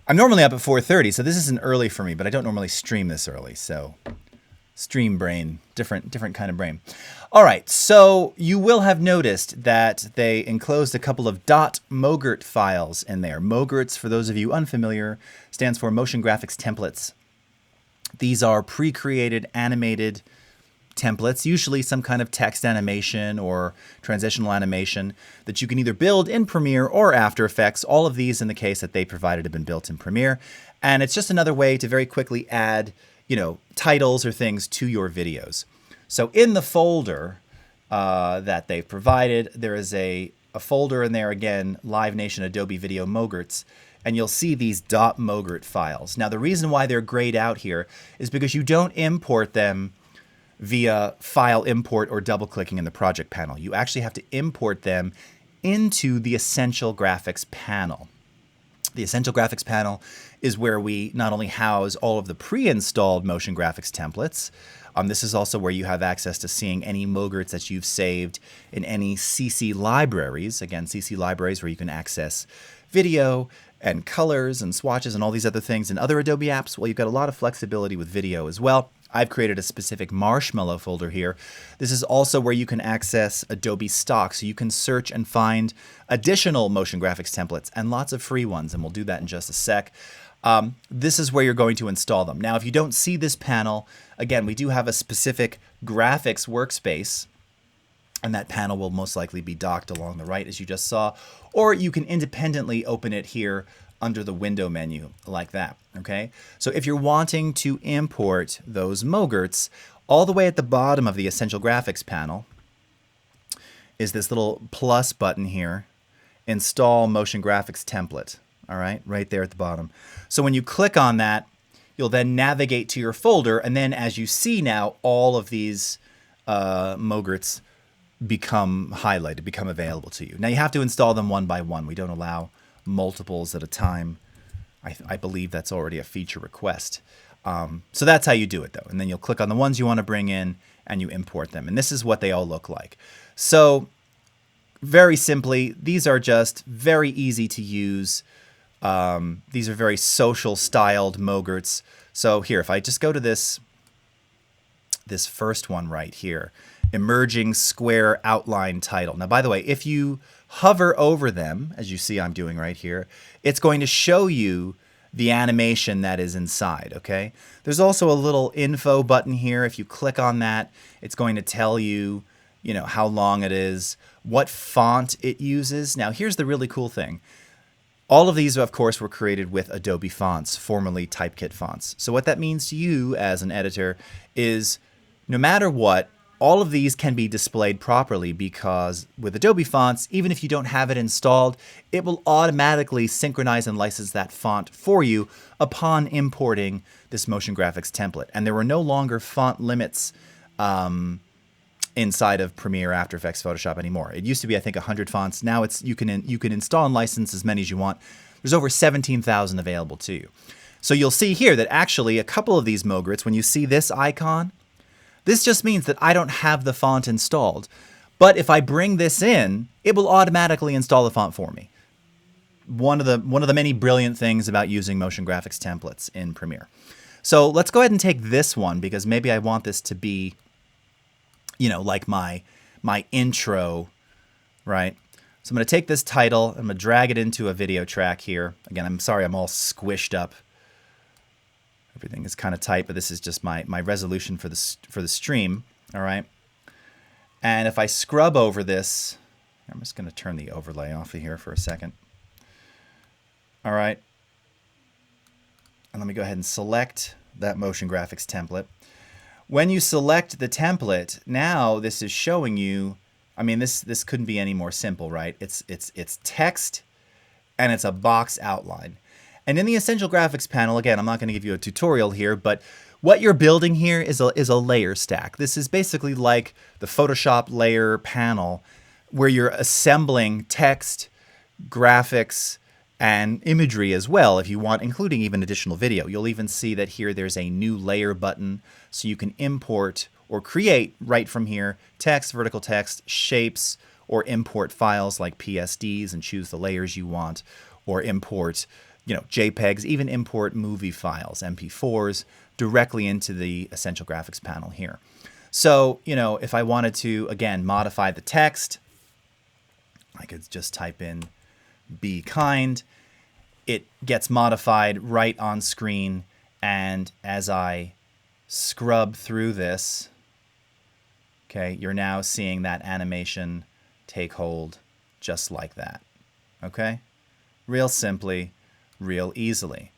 I'm normally up at 4:30, so this isn't early for me, but I don't normally stream this early, so stream brain, different kind of brain. All right, so you will have noticed that they enclosed a couple of .mogrt files in there. Mogurts, for those of you unfamiliar, stands for Motion Graphics Templates. These are pre-created animated templates, usually some kind of text animation or transitional animation that you can either build in Premiere or After Effects. All of these, in the case that they provided, have been built in Premiere. And it's just another way to very quickly add, titles or things to your videos. So in the folder that they've provided, there is a folder in there, again, Live Nation Adobe Video Mogurts, and you'll see these .mogrt files. Now, the reason why they're grayed out here is because you don't import them via file import or double-clicking in the project panel. You actually have to import them into the Essential Graphics panel. The Essential Graphics panel is where we not only house all of the pre-installed motion graphics templates, this is also where you have access to seeing any Mogurts that you've saved in any CC libraries. Again, CC libraries where you can access video and colors and swatches and all these other things in other Adobe apps. Well, you've got a lot of flexibility with video as well. I've created a specific Marshmello folder here. This is also where you can access Adobe stock, so you can search and find additional motion graphics templates and lots of free ones, and we'll do that in just a sec. This is where you're going to install them. Now, if you don't see this panel, again, we do have a specific graphics workspace, and that panel will most likely be docked along the right, as you just saw, or you can independently open it here under the window menu like that, okay? So if you're wanting to import those Mogurts, all the way at the bottom of the Essential Graphics panel is this little plus button here, Install Motion Graphics Template, all right? Right there at the bottom. So when you click on that, you'll then navigate to your folder, and then as you see now, all of these Mogurts become highlighted, become available to you. Now you have to install them one by one. We don't allow multiples at a time. I believe that's already a feature request. So that's how you do it, though. And then you'll click on the ones you want to bring in and you import them. And this is what they all look like. So very simply, these are just very easy to use. These are very social styled Mogurts. So here, if I just go to this first one right here, emerging square outline title. Now, by the way, if you hover over them, as you see I'm doing right here, it's going to show you the animation that is inside, okay? There's also a little info button here. If you click on that, it's going to tell you, how long it is, what font it uses. Now, here's the really cool thing. All of these, of course, were created with Adobe fonts, formerly Typekit fonts. So what that means to you as an editor is no matter what, all of these can be displayed properly because with Adobe fonts, even if you don't have it installed, it will automatically synchronize and license that font for you upon importing this motion graphics template. And there were no longer font limits inside of Premiere, After Effects, Photoshop anymore. It used to be, I think, 100 fonts. Now it's you can install and license as many as you want. There's over 17,000 available to you. So you'll see here that actually a couple of these Mogurts, when you see this icon, this just means that I don't have the font installed. But if I bring this in, it will automatically install the font for me. One of the many brilliant things about using motion graphics templates in Premiere. So let's go ahead and take this one, because maybe I want this to be, you know, like my intro, right? So I'm going to take this title, I'm going to drag it into a video track here. Again, I'm sorry I'm all squished up. Everything is kind of tight, but this is just my resolution for the stream, all right? And if I scrub over this, I'm just going to turn the overlay off of here for a second. All right. And let me go ahead and select that motion graphics template. When you select the template, now this is showing you, I mean, this couldn't be any more simple, right? It's text and it's a box outline. And in the Essential Graphics panel, again, I'm not going to give you a tutorial here, but what you're building here is a layer stack. This is basically like the Photoshop layer panel where you're assembling text, graphics, and imagery as well if you want, including even additional video. You'll even see that here there's a new layer button, so you can import or create right from here text, vertical text, shapes, or import files like PSDs and choose the layers you want, or import, you know, JPEGs, even import movie files, MP4s, directly into the Essential Graphics panel here. So, you know, if I wanted to, again, modify the text, I could just type in "be kind." It gets modified right on screen, and as I scrub through this, okay, you're now seeing that animation take hold just like that, okay? Real simply, real easily.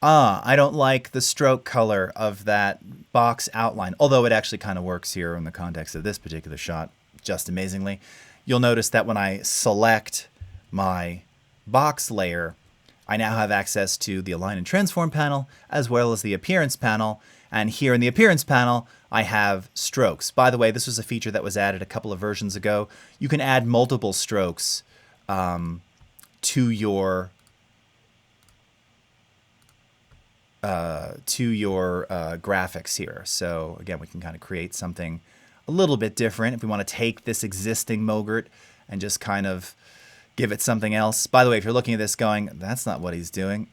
I don't like the stroke color of that box outline, although it actually kind of works here in the context of this particular shot just amazingly. You'll notice that when I select my box layer, I now have access to the Align and Transform panel as well as the Appearance panel. And here in the Appearance panel, I have strokes. By the way, this was a feature that was added a couple of versions ago. You can add multiple strokes to your graphics here. So again, we can kind of create something a little bit different if we want to take this existing Mogurt and just kind of give it something else. By the way, if you're looking at this going, that's not what he's doing.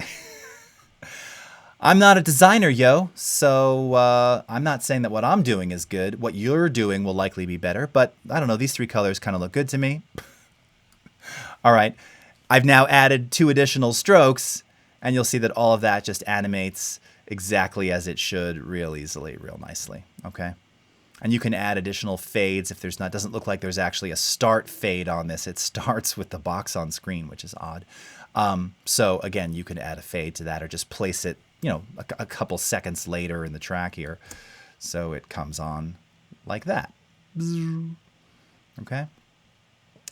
I'm not a designer, yo, so I'm not saying that what I'm doing is good. What you're doing will likely be better, but I don't know, these three colors kind of look good to me. All right, I've now added 2 additional strokes, and you'll see that all of that just animates exactly as it should, real easily, real nicely, okay? And you can add additional fades if there's not, doesn't look like there's actually a start fade on this. It starts with the box on screen, which is odd. So again, you can add a fade to that or just place it, you know, a couple seconds later in the track here. So it comes on like that, okay?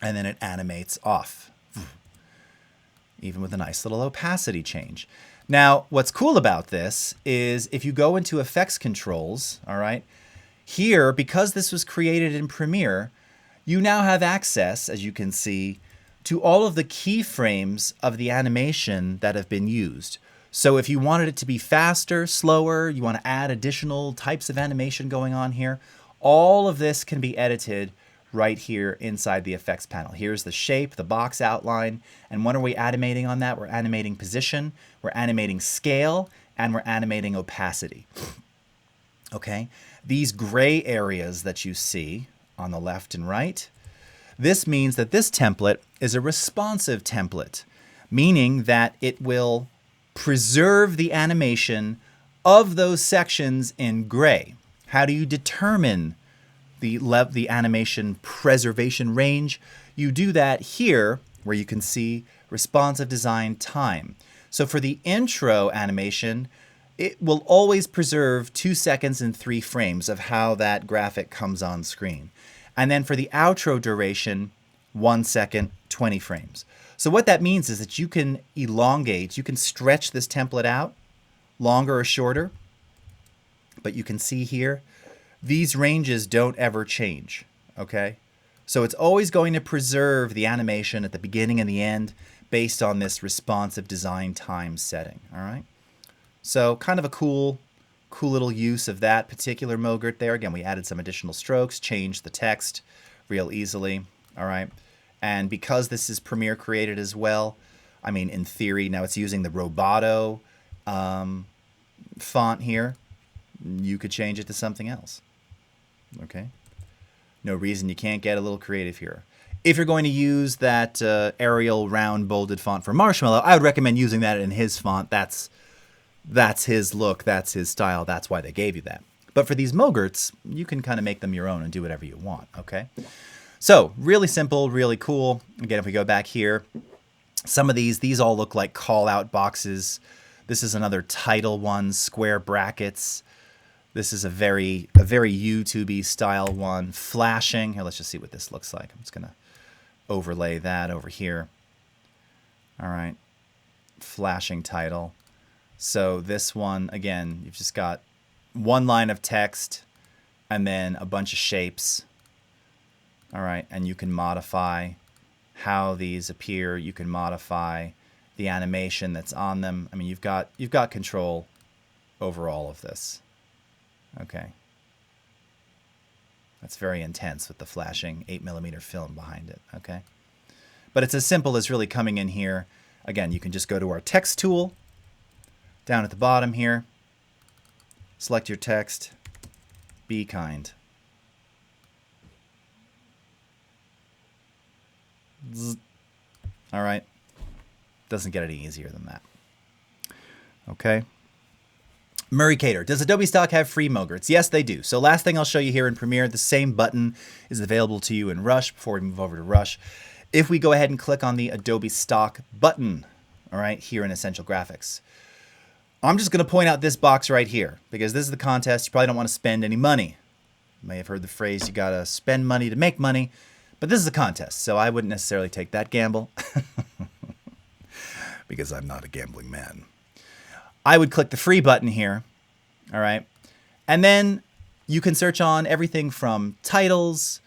And then it animates off, even with a nice little opacity change. Now, what's cool about this is if you go into effects controls, all right, here, because this was created in Premiere, you now have access, as you can see, to all of the keyframes of the animation that have been used. So if you wanted it to be faster, slower, you want to add additional types of animation going on here, all of this can be edited right here inside the effects panel. Here's the shape, the box outline, and what are we animating on that? We're animating position, we're animating scale, and we're animating opacity. Okay, these gray areas that you see on the left and right, this means that this template is a responsive template, meaning that it will preserve the animation of those sections in gray. How do you determine the animation preservation range? You do that here where you can see responsive design time. So for the intro animation, it will always preserve 2 seconds and 3 frames of how that graphic comes on screen. And then for the outro duration, 1 second, 20 frames. So what that means is that you can elongate, you can stretch this template out longer or shorter, but you can see here these ranges don't ever change, okay? So it's always going to preserve the animation at the beginning and the end based on this responsive design time setting, all right? So kind of a cool little use of that particular Mogurt there. Again, we added some additional strokes, changed the text real easily, all right? And because this is Premiere created as well, I mean, in theory, now it's using the Roboto font here. You could change it to something else, okay? No reason you can't get a little creative here. If you're going to use that Arial round bolded font for Marshmello, I would recommend using that in his font. That's his look, that's his style, that's why they gave you that. But for these Mogurts, you can kind of make them your own and do whatever you want, okay? So, really simple, really cool. Again, if we go back here, some of these all look like call-out boxes. This is another title one, square brackets. This is a very YouTube-y style one. Flashing. Here, let's just see what this looks like. I'm just going to overlay that over here. All right. Flashing title. So this one, again, you've just got one line of text and then a bunch of shapes. All right, and you can modify how these appear. You can modify the animation that's on them. I mean, you've got control over all of this. Okay. That's very intense with the flashing 8mm film behind it, okay? But it's as simple as really coming in here. Again, you can just go to our text tool down at the bottom here. Select your text. Be kind. Zzz. All right. Doesn't get any easier than that. Okay. Murray Cater. Does Adobe Stock have free Mogurts? Yes, they do. So last thing I'll show you here in Premiere, the same button is available to you in Rush before we move over to Rush. If we go ahead and click on the Adobe Stock button, all right, here in Essential Graphics, I'm just going to point out this box right here because this is the contest. You probably don't want to spend any money. You may have heard the phrase, you got to spend money to make money, but this is a contest, so I wouldn't necessarily take that gamble because I'm not a gambling man. I would click the free button here, all right? And then you can search on everything from titles,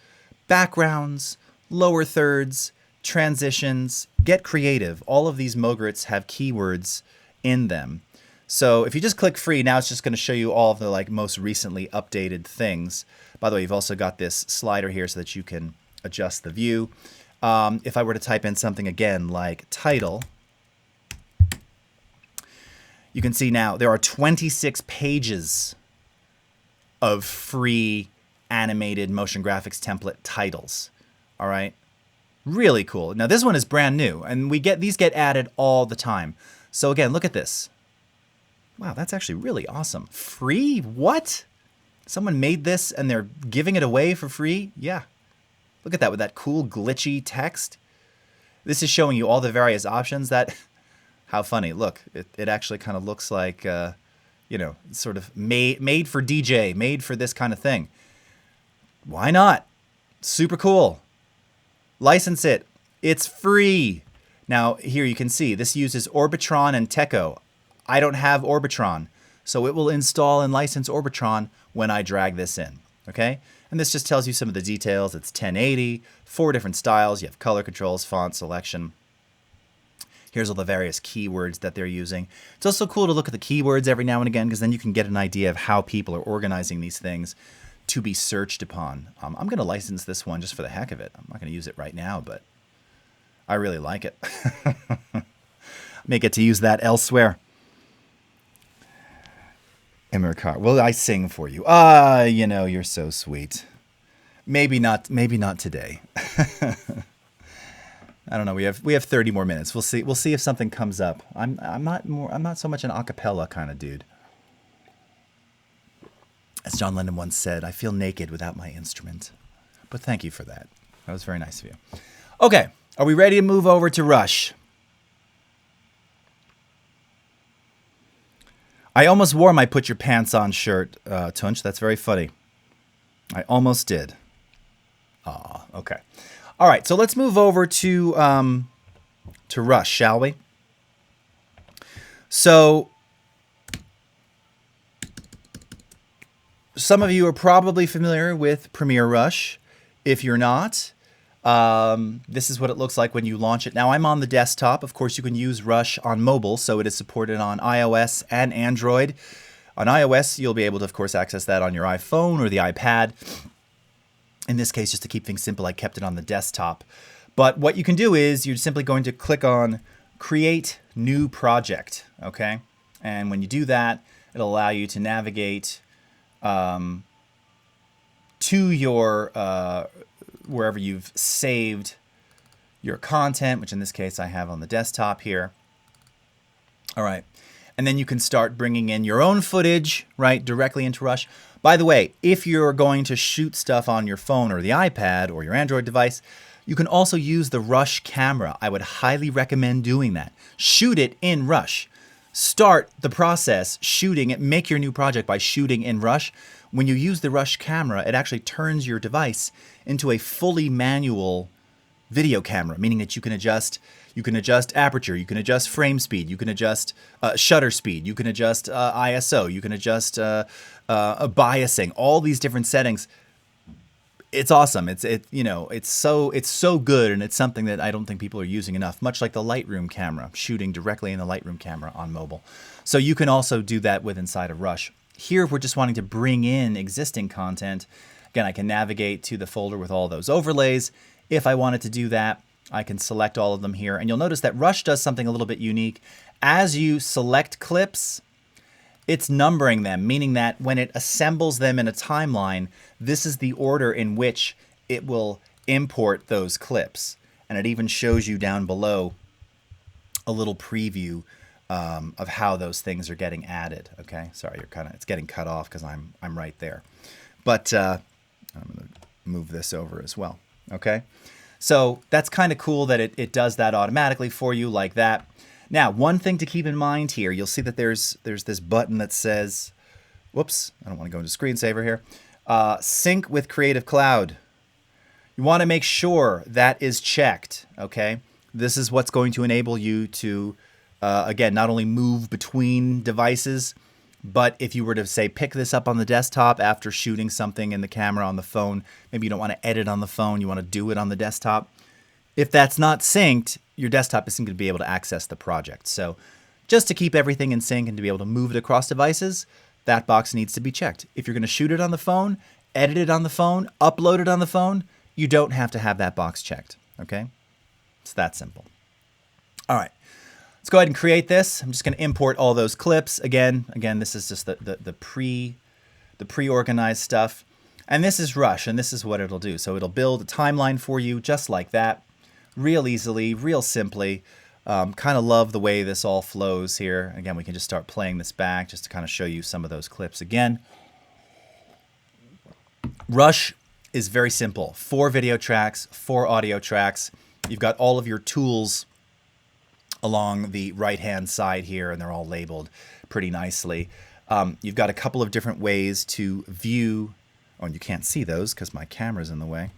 backgrounds, lower thirds, transitions, get creative. All of these Mogurts have keywords in them. So if you just click free, now it's just going to show you all of the most recently updated things. By the way, you've also got this slider here so that you can adjust the view. If I were to type in something again like title, you can see now there are 26 pages of free animated motion graphics template titles. All right. Really cool. Now this one is brand new and these get added all the time. So again, look at this. Wow, that's actually really awesome. Free? What? Someone made this and they're giving it away for free? Yeah. Look at that with that cool glitchy text. This is showing you all the various options that... How funny. Look, it actually kind of looks like, you know, sort of made for DJ, made for this kind of thing. Why not? Super cool. License it. It's free. Now, here you can see this uses Orbitron and Techo. I don't have Orbitron, so it will install and license Orbitron when I drag this in, okay? And this just tells you some of the details. It's 1080, 4 different styles. You have color controls, font selection. Here's all the various keywords that they're using. It's also cool to look at the keywords every now and again because then you can get an idea of how people are organizing these things to be searched upon. I'm going to license this one just for the heck of it. I'm not going to use it right now, but I really like it. May get to use that elsewhere. Emercar. Well, I sing for you. You know, you're so sweet. Maybe not today. I don't know. We have 30 more minutes. We'll see. We'll see if something comes up. I'm not so much an a cappella kind of dude. As John Lennon once said, I feel naked without my instrument. But thank you for that. That was very nice of you. Okay, are we ready to move over to Rush? I almost wore my Put Your Pants On shirt, Tunch. That's very funny. I almost did. Aw, okay. All right, so let's move over to Rush, shall we? So some of you are probably familiar with Premiere Rush. If you're not, this is what it looks like when you launch it. Now, I'm on the desktop. Of course, you can use Rush on mobile, so it is supported on iOS and Android. On iOS, you'll be able to, of course, access that on your iPhone or the iPad. In this case, just to keep things simple, I kept it on the desktop. But what you can do is you're simply going to click on Create New Project, okay? And when you do that, it'll allow you to navigate to your wherever you've saved your content, which in this case I have on the desktop here. All right. And then you can start bringing in your own footage, right, directly into Rush. By the way, if you're going to shoot stuff on your phone or the iPad or your Android device, you can also use the Rush camera. I would highly recommend doing that. Shoot it in Rush. Start the process shooting it, make your new project by shooting in Rush. When you use the Rush camera, it actually turns your device into a fully manual video camera, meaning that you can adjust aperture, you can adjust frame speed, you can adjust shutter speed, you can adjust ISO, you can adjust biasing, all these different settings. It's awesome. It's so good, and it's something that I don't think people are using enough, much like the Lightroom camera, shooting directly in the Lightroom camera on mobile. So you can also do that with inside of Rush. Here, if we're just wanting to bring in existing content, again, I can navigate to the folder with all those overlays. If I wanted to do that, I can select all of them here. And you'll notice that Rush does something a little bit unique. As you select clips, it's numbering them, meaning that when it assembles them in a timeline, this is the order in which it will import those clips. And it even shows you down below a little preview of how those things are getting added. Okay, sorry, it's getting cut off because I'm right there. But I'm going to move this over as well. Okay, so that's kind of cool that it does that automatically for you like that. Now, one thing to keep in mind here, you'll see that there's this button that says, whoops, I don't want to go into screensaver here, sync with Creative Cloud. You want to make sure that is checked, okay? This is what's going to enable you to, again, not only move between devices, but if you were to, say, pick this up on the desktop after shooting something in the camera on the phone, maybe you don't want to edit on the phone, you want to do it on the desktop. If that's not synced, your desktop isn't going to be able to access the project. So just to keep everything in sync and to be able to move it across devices, that box needs to be checked. If you're going to shoot it on the phone, edit it on the phone, upload it on the phone, you don't have to have that box checked, okay? It's that simple. All right. Let's go ahead and create this. I'm just going to import all those clips. Again, this is just the pre-organized stuff. And this is Rush, and this is what it'll do. So it'll build a timeline for you just like that, real easily, real simply. Kind of love the way this all flows here. Again, we can just start playing this back just to kind of show you some of those clips again. Rush is very simple. 4 video tracks, 4 audio tracks. You've got all of your tools along the right-hand side here, and they're all labeled pretty nicely. You've got a couple of different ways to view. Oh, and you can't see those because my camera's in the way.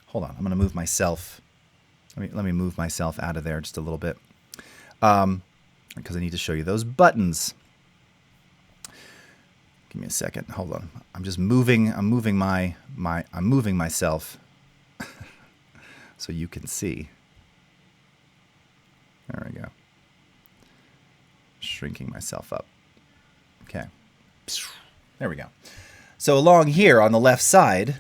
Hold on, I'm going to move myself. Let me move myself out of there just a little bit because I need to show you those buttons. Give me a second. Hold on. I'm just moving. I'm moving myself so you can see. There we go. Shrinking myself up. Okay. There we go. So along here on the left side,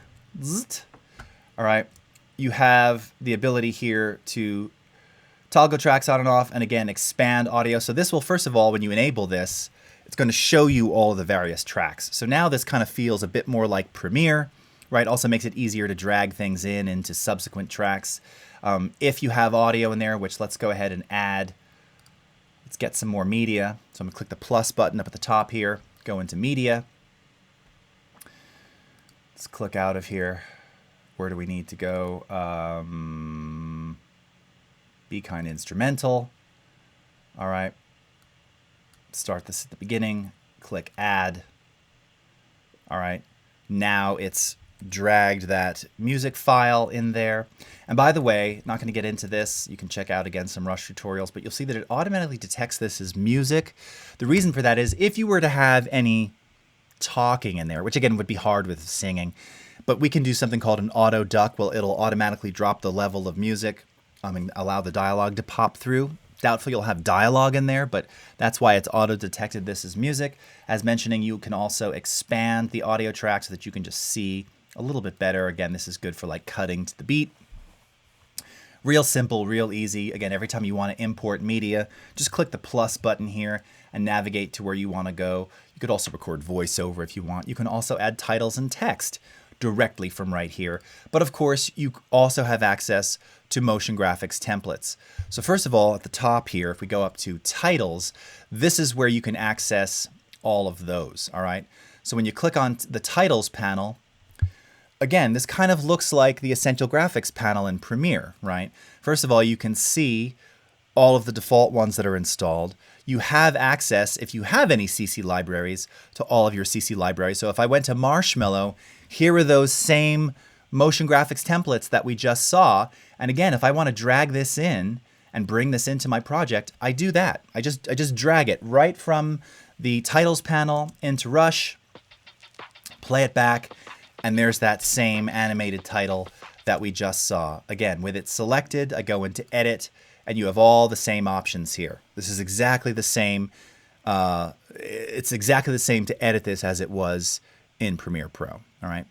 all right, you have the ability here to toggle tracks on and off, and again, expand audio. So this will, first of all, when you enable this, it's going to show you all of the various tracks. So now this kind of feels a bit more like Premiere, right? Also makes it easier to drag things in into subsequent tracks. If you have audio in there, which let's go ahead and add, let's get some more media. So I'm going to click the plus button up at the top here, go into media. Let's click out of here. Where do we need to go? Be kind instrumental. All right. Start this at the beginning. Click add. All right. Now it's dragged that music file in there. And by the way, not going to get into this. You can check out again some Rush tutorials, but you'll see that it automatically detects this as music. The reason for that is if you were to have any talking in there, which again would be hard with singing. But we can do something called an auto duck. Well, it'll automatically drop the level of music and allow the dialogue to pop through. Doubtful you'll have dialogue in there, but that's why it's auto-detected this is music. As mentioning, you can also expand the audio track so that you can just see a little bit better. Again, this is good for like cutting to the beat. Real simple, real easy. Again, every time you want to import media, just click the plus button here and navigate to where you want to go. You could also record voiceover if you want. You can also add titles and text directly from right here. But of course, you also have access to motion graphics templates. So first of all, at the top here, if we go up to titles, this is where you can access all of those, all right? So when you click on the titles panel, again, this kind of looks like the Essential Graphics panel in Premiere, right? First of all, you can see all of the default ones that are installed. You have access, if you have any CC libraries, to all of your CC libraries. So if I went to Marshmello, here are those same motion graphics templates that we just saw. And again, if I want to drag this in and bring this into my project, I do that. I just drag it right from the titles panel into Rush, play it back, and there's that same animated title that we just saw. Again, with it selected, I go into Edit, and you have all the same options here. This is exactly the same. It's exactly the same to edit this as it was in Premiere Pro. All right,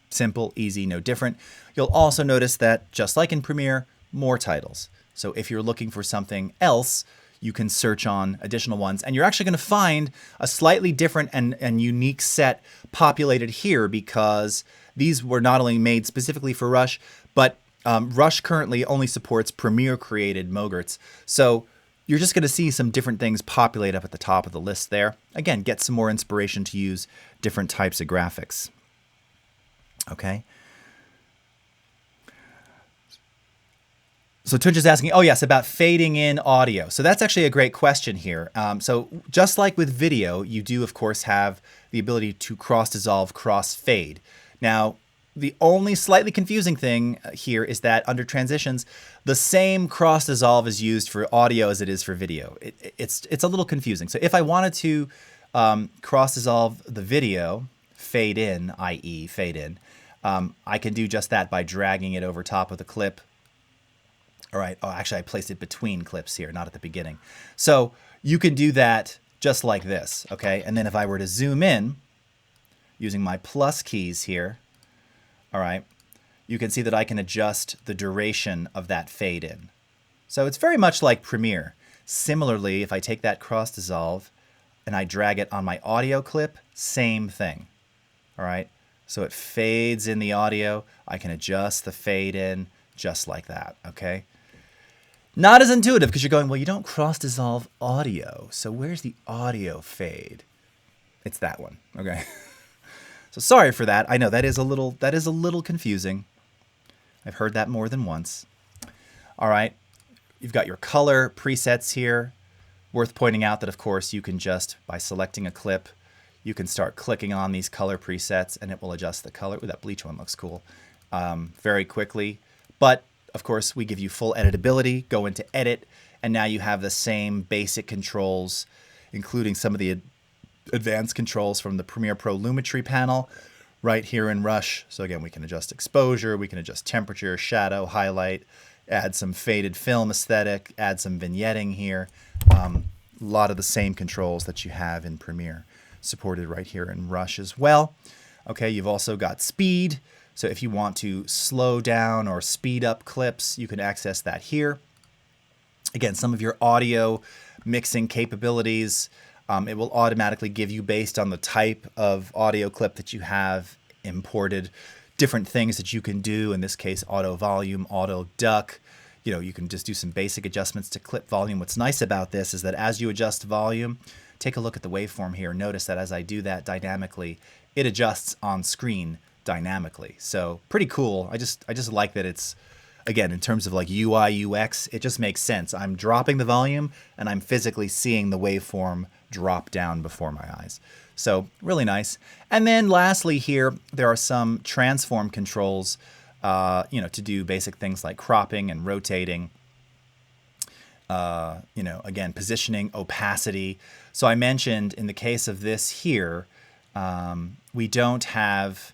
simple, easy, no different. You'll also notice that just like in Premiere, more titles. So if you're looking for something else, you can search on additional ones, and you're actually going to find a slightly different and unique set populated here because these were not only made specifically for Rush, but Rush currently only supports Premiere created Mogurts. So you're just going to see some different things populate up at the top of the list there. Again, get some more inspiration to use different types of graphics. Okay. So Tunja's asking, oh yes, about fading in audio. So that's actually a great question here. So just like with video, you do of course have the ability to cross-dissolve, cross-fade. Now, the only slightly confusing thing here is that under transitions, the same cross-dissolve is used for audio as it is for video. It's a little confusing. So if I wanted to cross-dissolve the video, fade in, i.e. fade in, I can do just that by dragging it over top of the clip. All right. Oh, actually, I placed it between clips here, not at the beginning. So you can do that just like this, okay? And then if I were to zoom in using my plus keys here, all right, you can see that I can adjust the duration of that fade in. So it's very much like Premiere. Similarly, if I take that cross dissolve and I drag it on my audio clip, same thing, all right? So it fades in the audio. I can adjust the fade in just like that, okay? Not as intuitive because you're going, well, you don't cross-dissolve audio, so where's the audio fade? It's that one, okay? So sorry for that. I know that is a little confusing. I've heard that more than once. All right, you've got your color presets here. Worth pointing out that, of course, you can just, by selecting a clip, you can start clicking on these color presets and it will adjust the color. Ooh, that bleach one looks cool. Very quickly. But of course, we give you full editability, go into edit, and now you have the same basic controls, including some of the advanced controls from the Premiere Pro Lumetri panel right here in Rush. So again, we can adjust exposure, we can adjust temperature, shadow, highlight, add some faded film aesthetic, add some vignetting here. A lot of the same controls that you have in Premiere supported right here in Rush as well. Okay, you've also got speed. So if you want to slow down or speed up clips, you can access that here. Again, some of your audio mixing capabilities, it will automatically give you based on the type of audio clip that you have imported, different things that you can do. In this case, auto volume, auto duck. You know, you can just do some basic adjustments to clip volume. What's nice about this is that as you adjust volume, take a look at the waveform here. Notice that as I do that dynamically, it adjusts on screen dynamically. So pretty cool. I just like that it's, again, in terms of like UI, UX, it just makes sense. I'm dropping the volume and I'm physically seeing the waveform drop down before my eyes. So really nice. And then lastly here, there are some transform controls, to do basic things like cropping and rotating. Again, positioning, opacity. So I mentioned in the case of this here, We don't have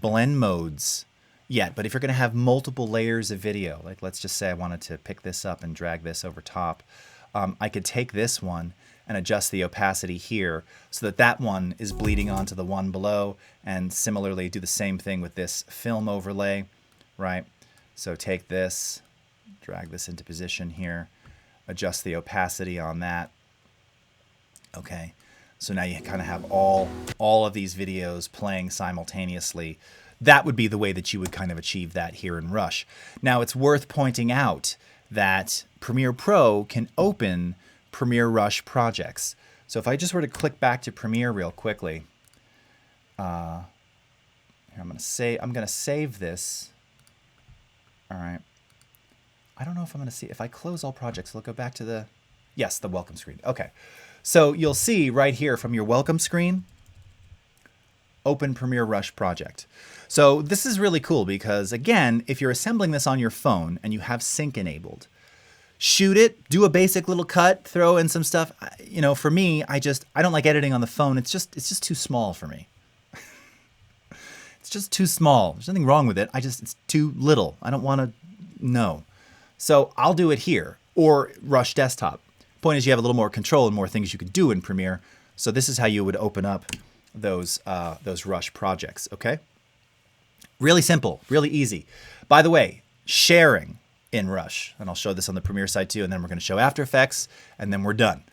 blend modes yet, but if you're going to have multiple layers of video, like let's just say I wanted to pick this up and drag this over top, I could take this one and adjust the opacity here so that that one is bleeding onto the one below, and similarly do the same thing with this film overlay, right? So take this, drag this into position here, adjust the opacity on that. Okay, so now you kind of have all of these videos playing simultaneously. That would be the way that you would kind of achieve that here in Rush. Now, it's worth pointing out that Premiere Pro can open Premiere Rush projects. So if I just were to click back to Premiere real quickly, here I'm going to save this. All right. I don't know if I'm going to see, if I close all projects, will it go back to the, yes, the welcome screen. Okay. So you'll see right here from your welcome screen, open Premiere Rush project. So this is really cool because, again, if you're assembling this on your phone and you have sync enabled, shoot it, do a basic little cut, throw in some stuff. You know, for me, I don't like editing on the phone. It's just too small for me. It's just too small. There's nothing wrong with it. It's too little. I don't want to know. So I'll do it here, or Rush Desktop. Point is, you have a little more control and more things you can do in Premiere. So this is how you would open up those Rush projects, okay? Really simple, really easy. By the way, sharing in Rush, and I'll show this on the Premiere side too, and then we're going to show After Effects, and then we're done.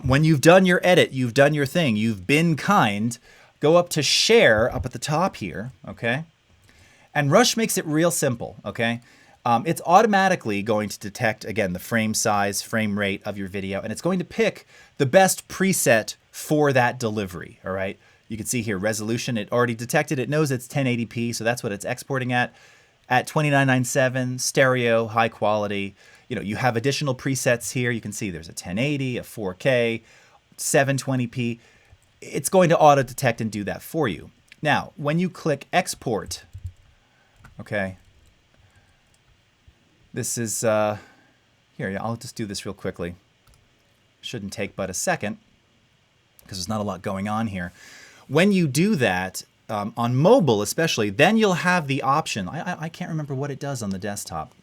When you've done your edit, you've done your thing, you've been kind, go up to Share up at the top here, okay? And Rush makes it real simple, okay? It's automatically going to detect, again, the frame size, frame rate of your video, and it's going to pick the best preset for that delivery, all right? You can see here, resolution, it already detected, it knows it's 1080p, so that's what it's exporting at 2997, stereo, high quality. You know, you have additional presets here. You can see there's a 1080, a 4K, 720p. It's going to auto detect and do that for you. Now, when you click export, okay, this is, here, I'll just do this real quickly. Shouldn't take but a second because there's not a lot going on here. When you do that, on mobile especially, then you'll have the option. I can't remember what it does on the desktop.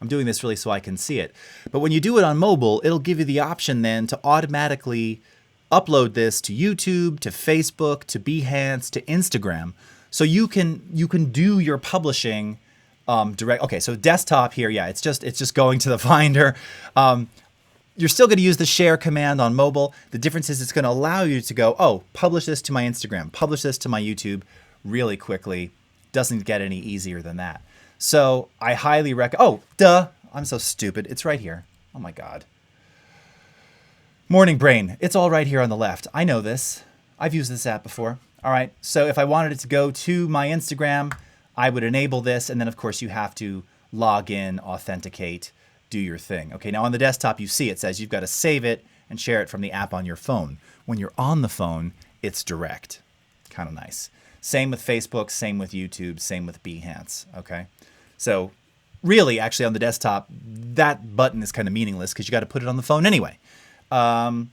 I'm doing this really so I can see it. But when you do it on mobile, it'll give you the option then to automatically upload this to YouTube, to Facebook, to Behance, to Instagram. So you can do your publishing direct. Okay, so desktop here, yeah, it's just going to the Finder. You're still going to use the share command on mobile. The difference is it's going to allow you to go, oh, publish this to my Instagram, publish this to my YouTube really quickly. Doesn't get any easier than that. So I highly recommend, oh, duh, I'm so stupid. It's right here. Oh my God. Morning Brain, it's all right here on the left. I know this. I've used this app before. All right, so if I wanted it to go to my Instagram, I would enable this, and then of course you have to log in, authenticate, do your thing. Okay, now on the desktop you see it says you've got to save it and share it from the app on your phone. When you're on the phone, it's direct. Kind of nice. Same with Facebook, same with YouTube, same with Behance, okay? So really, actually on the desktop, that button is kind of meaningless because you got to put it on the phone anyway. On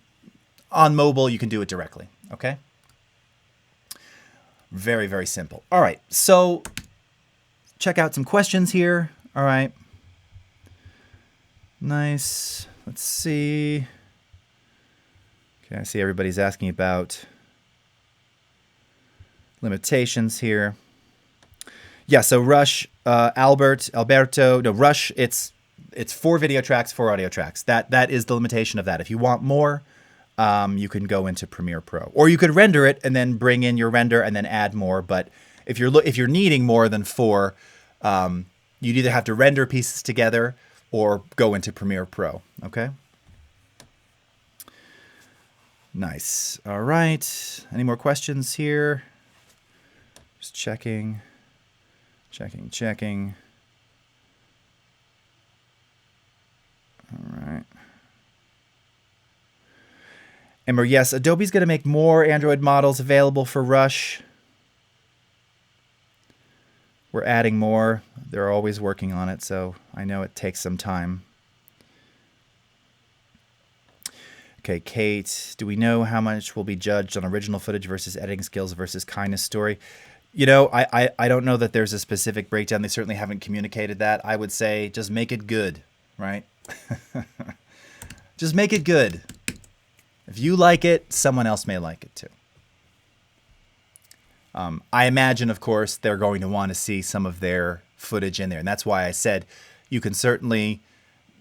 mobile, you can do it directly, okay? Very, very simple. All right, so check out some questions here. All right. Nice. Let's see. Okay, I see everybody's asking about limitations here. Yeah, so Rush, Rush, it's 4 video tracks, 4 audio tracks. That is the limitation of that. If you want more, you can go into Premiere Pro, or you could render it and then bring in your render and then add more. But if you're needing more than 4, you'd either have to render pieces together or go into Premiere Pro, okay? Nice. All right. Any more questions here? Just checking. All right. Ember, yes, Adobe's going to make more Android models available for Rush. We're adding more. They're always working on it, so I know it takes some time. Okay, Kate, do we know how much will be judged on original footage versus editing skills versus kindness story? You know, I don't know that there's a specific breakdown. They certainly haven't communicated that. I would say just make it good, right? Just make it good. If you like it, someone else may like it too. I imagine, of course, they're going to want to see some of their footage in there. And that's why I said you can certainly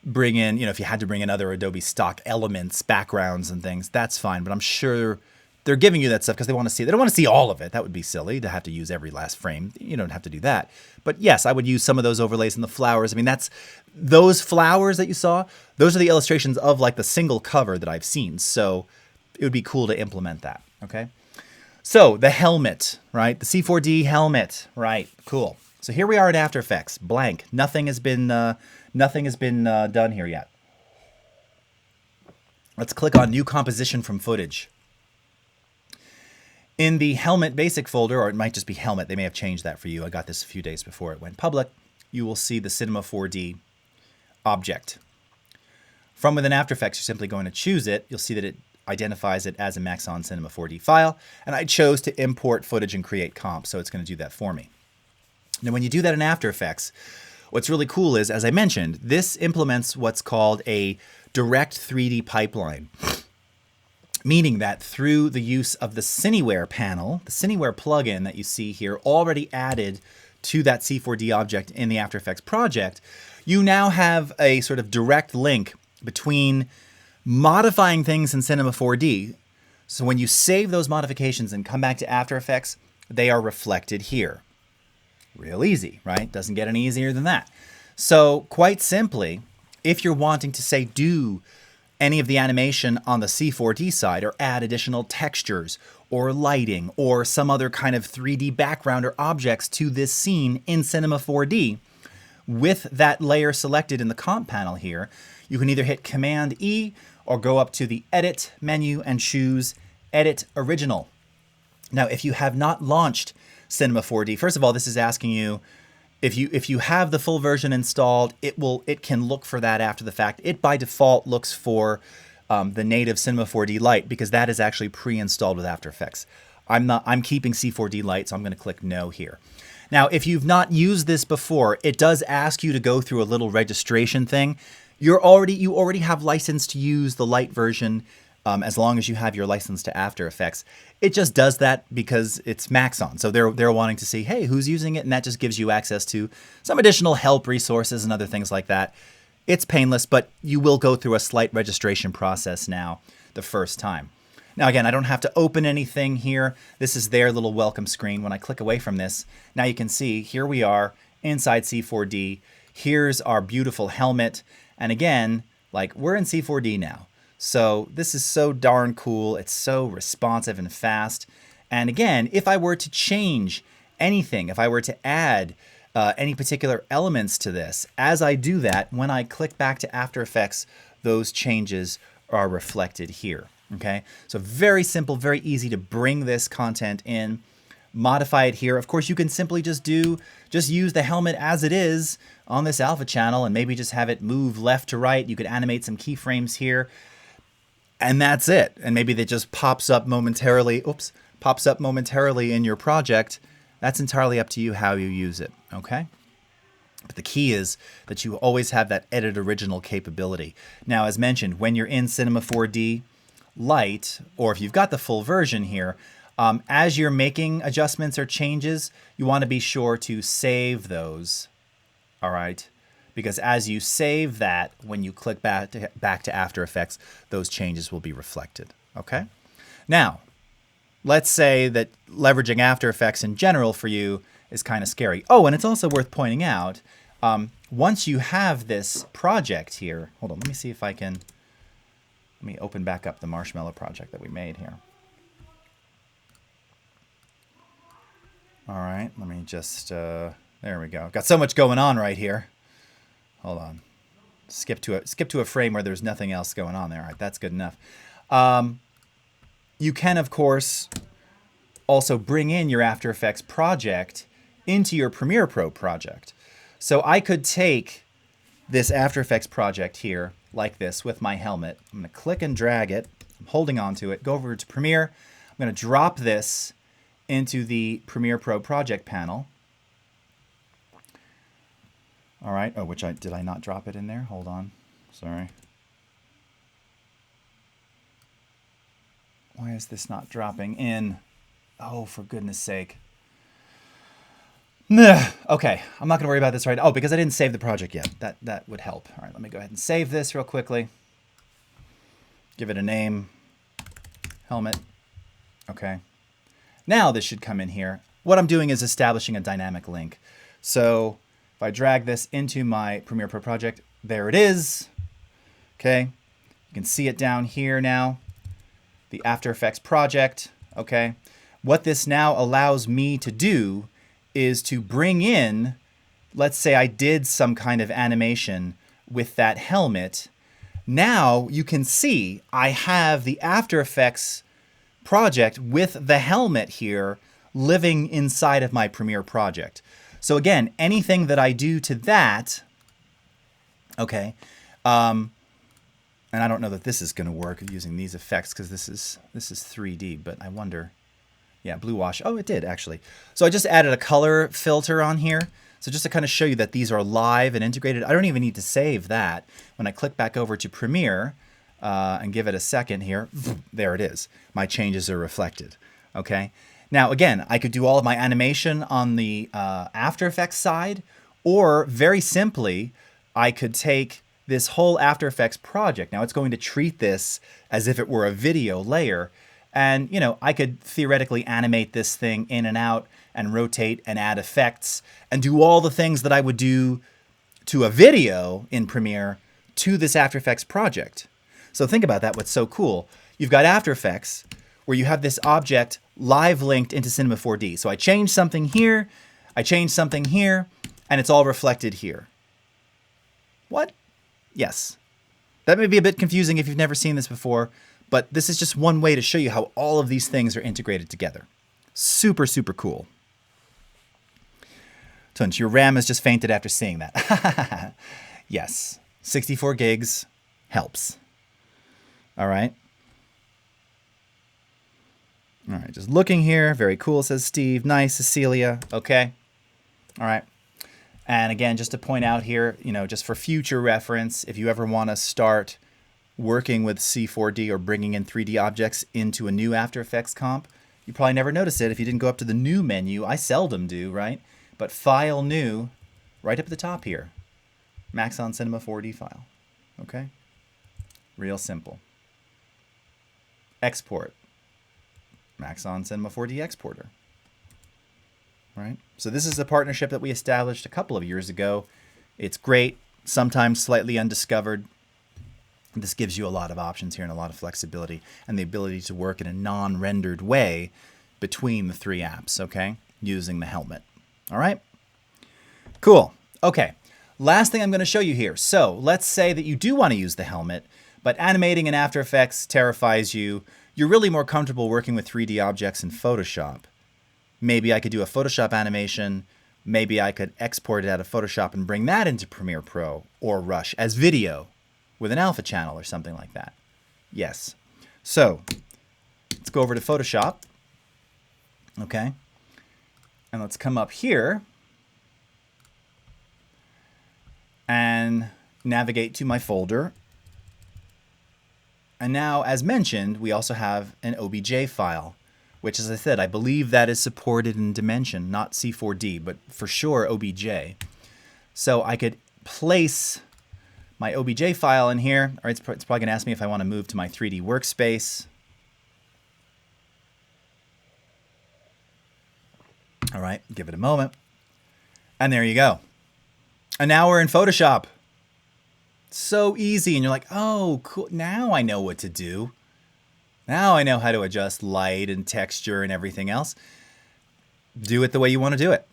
bring in, if you had to bring in other Adobe stock elements, backgrounds and things, that's fine. But I'm sure they're giving you that stuff because they want to see it. They don't want to see all of it. That would be silly to have to use every last frame. You don't have to do that. But yes, I would use some of those overlays in the flowers. I mean, those flowers that you saw, those are the illustrations of like the single cover that I've seen. So it would be cool to implement that. Okay. So the helmet, right? The C4D helmet, right? Cool. So here we are in After Effects, blank. Nothing has been done here yet. Let's click on New Composition from Footage. In the Helmet Basic folder, or it might just be Helmet, they may have changed that for you. I got this a few days before it went public. You will see the Cinema 4D object. From within After Effects, you're simply going to choose it. You'll see that it identifies it as a Maxon Cinema 4D file, and I chose to import footage and create comp, so it's going to do that for me. Now, when you do that in After Effects, what's really cool is, as I mentioned, this implements what's called a direct 3D pipeline, meaning that through the use of the Cineware panel, the Cineware plugin that you see here already added to that C4D object in the After Effects project, you now have a sort of direct link between modifying things in Cinema 4D. So when you save those modifications and come back to After Effects, they are reflected here. Real easy, right? Doesn't get any easier than that. So quite simply, if you're wanting to say do any of the animation on the C4D side or add additional textures or lighting or some other kind of 3D background or objects to this scene in Cinema 4D, with that layer selected in the comp panel here, you can either hit Command E or go up to the Edit menu and choose Edit Original. Now, if you have not launched Cinema 4D, first of all, this is asking you if you have the full version installed, it can look for that after the fact. It by default looks for the native Cinema 4D Lite because that is actually pre-installed with After Effects. I'm keeping C4D Lite, so I'm going to click No here. Now, if you've not used this before, it does ask you to go through a little registration thing. You already have license to use the Lite version as long as you have your license to After Effects. It just does that because it's Maxon. So they're wanting to see, hey, who's using it? And that just gives you access to some additional help resources and other things like that. It's painless, but you will go through a slight registration process now the first time. Now, again, I don't have to open anything here. This is their little welcome screen. When I click away from this, now you can see here we are inside C4D. Here's our beautiful helmet. And again, like we're in C4D now. So this is so darn cool. It's so responsive and fast. And again, if I were to change anything, if I were to add any particular elements to this, as I do that, when I click back to After Effects, those changes are reflected here. Okay, so very simple, very easy to bring this content in, modify it here. Of course, you can simply just use the helmet as it is on this alpha channel and maybe just have it move left to right. You could animate some keyframes here and that's it. And maybe that just pops up momentarily in your project. That's entirely up to you how you use it. Okay. But the key is that you always have that edit original capability. Now, as mentioned, when you're in Cinema 4D Lite, or if you've got the full version here, as you're making adjustments or changes, you want to be sure to save those. All right. Because as you save that, when you click back to After Effects, those changes will be reflected. Okay. Now, let's say that leveraging After Effects in general for you is kind of scary. Oh, and it's also worth pointing out, once you have this project here, hold on, let me see if I can, let me open back up the Marshmello project that we made here. All right, let me just, there we go. Got so much going on right here. Hold on. Skip to a frame where there's nothing else going on there. All right, that's good enough. You can, of course, also bring in your After Effects project into your Premiere Pro project. So I could take this After Effects project here like this with my helmet. I'm going to click and drag it I'm holding on to it. Go over to Premiere. I'm going to drop this into the Premiere Pro project panel. All right. Oh, did I not drop it in there? Hold on. Sorry. Why is this not dropping in? Oh, for goodness sake. Okay, I'm not going to worry about this right now. Oh, because I didn't save the project yet. That would help. All right, let me go ahead and save this real quickly. Give it a name. Helmet. Okay. Now this should come in here. What I'm doing is establishing a dynamic link. So if I drag this into my Premiere Pro project, there it is. Okay. You can see it down here now. The After Effects project. Okay. What this now allows me to do is to bring in, let's say I did some kind of animation with that helmet. Now you can see I have the After Effects project with the helmet here living inside of my Premiere project. So again, anything that I do to that, okay, and I don't know that this is going to work using these effects because this is 3D, but I wonder. Yeah, blue wash. Oh, it did actually. So I just added a color filter on here. So just to kind of show you that these are live and integrated. I don't even need to save that. When I click back over to Premiere and give it a second here, there it is. My changes are reflected. Okay. Now again, I could do all of my animation on the After Effects side, or very simply, I could take this whole After Effects project. Now it's going to treat this as if it were a video layer. And, you know, I could theoretically animate this thing in and out and rotate and add effects and do all the things that I would do to a video in Premiere to this After Effects project. So think about that. What's so cool. You've got After Effects where you have this object live linked into Cinema 4D. So I change something here, I change something here, and it's all reflected here. What? Yes. That may be a bit confusing if you've never seen this before, but this is just one way to show you how all of these things are integrated together. Super, super cool. Tunch, your RAM has just fainted after seeing that. Yes, 64 gigs helps. All right. All right, just looking here. Very cool, says Steve. Nice, Cecilia. Okay. All right. And again, just to point out here, you know, just for future reference, if you ever want to start working with C4D or bringing in 3D objects into a new After Effects comp, you probably never notice it if you didn't go up to the New menu. I seldom do, right? But File, New, right up at the top here. Maxon Cinema 4D file. Okay? Real simple. Export. Maxon Cinema 4D exporter. Right? So this is a partnership that we established a couple of years ago. It's great, sometimes slightly undiscovered. This gives you a lot of options here and a lot of flexibility and the ability to work in a non-rendered way between the three apps, okay, using the helmet. All right? Cool. Okay. Last thing I'm going to show you here. So let's say that you do want to use the helmet, but animating in After Effects terrifies you. You're really more comfortable working with 3D objects in Photoshop. Maybe I could do a Photoshop animation. Maybe I could export it out of Photoshop and bring that into Premiere Pro or Rush as video with an alpha channel or something like that. Yes. So let's go over to Photoshop. Okay. And let's come up here and navigate to my folder. And now, as mentioned, we also have an OBJ file, which, as I said, I believe that is supported in Dimension, not C4D, but for sure OBJ. So I could place my OBJ file in here. All right, it's probably going to ask me if I want to move to my 3D workspace. All right, give it a moment. And there you go. And now we're in Photoshop. So easy. And you're like, oh, cool. Now I know what to do. Now I know how to adjust light and texture and everything else. Do it the way you want to do it.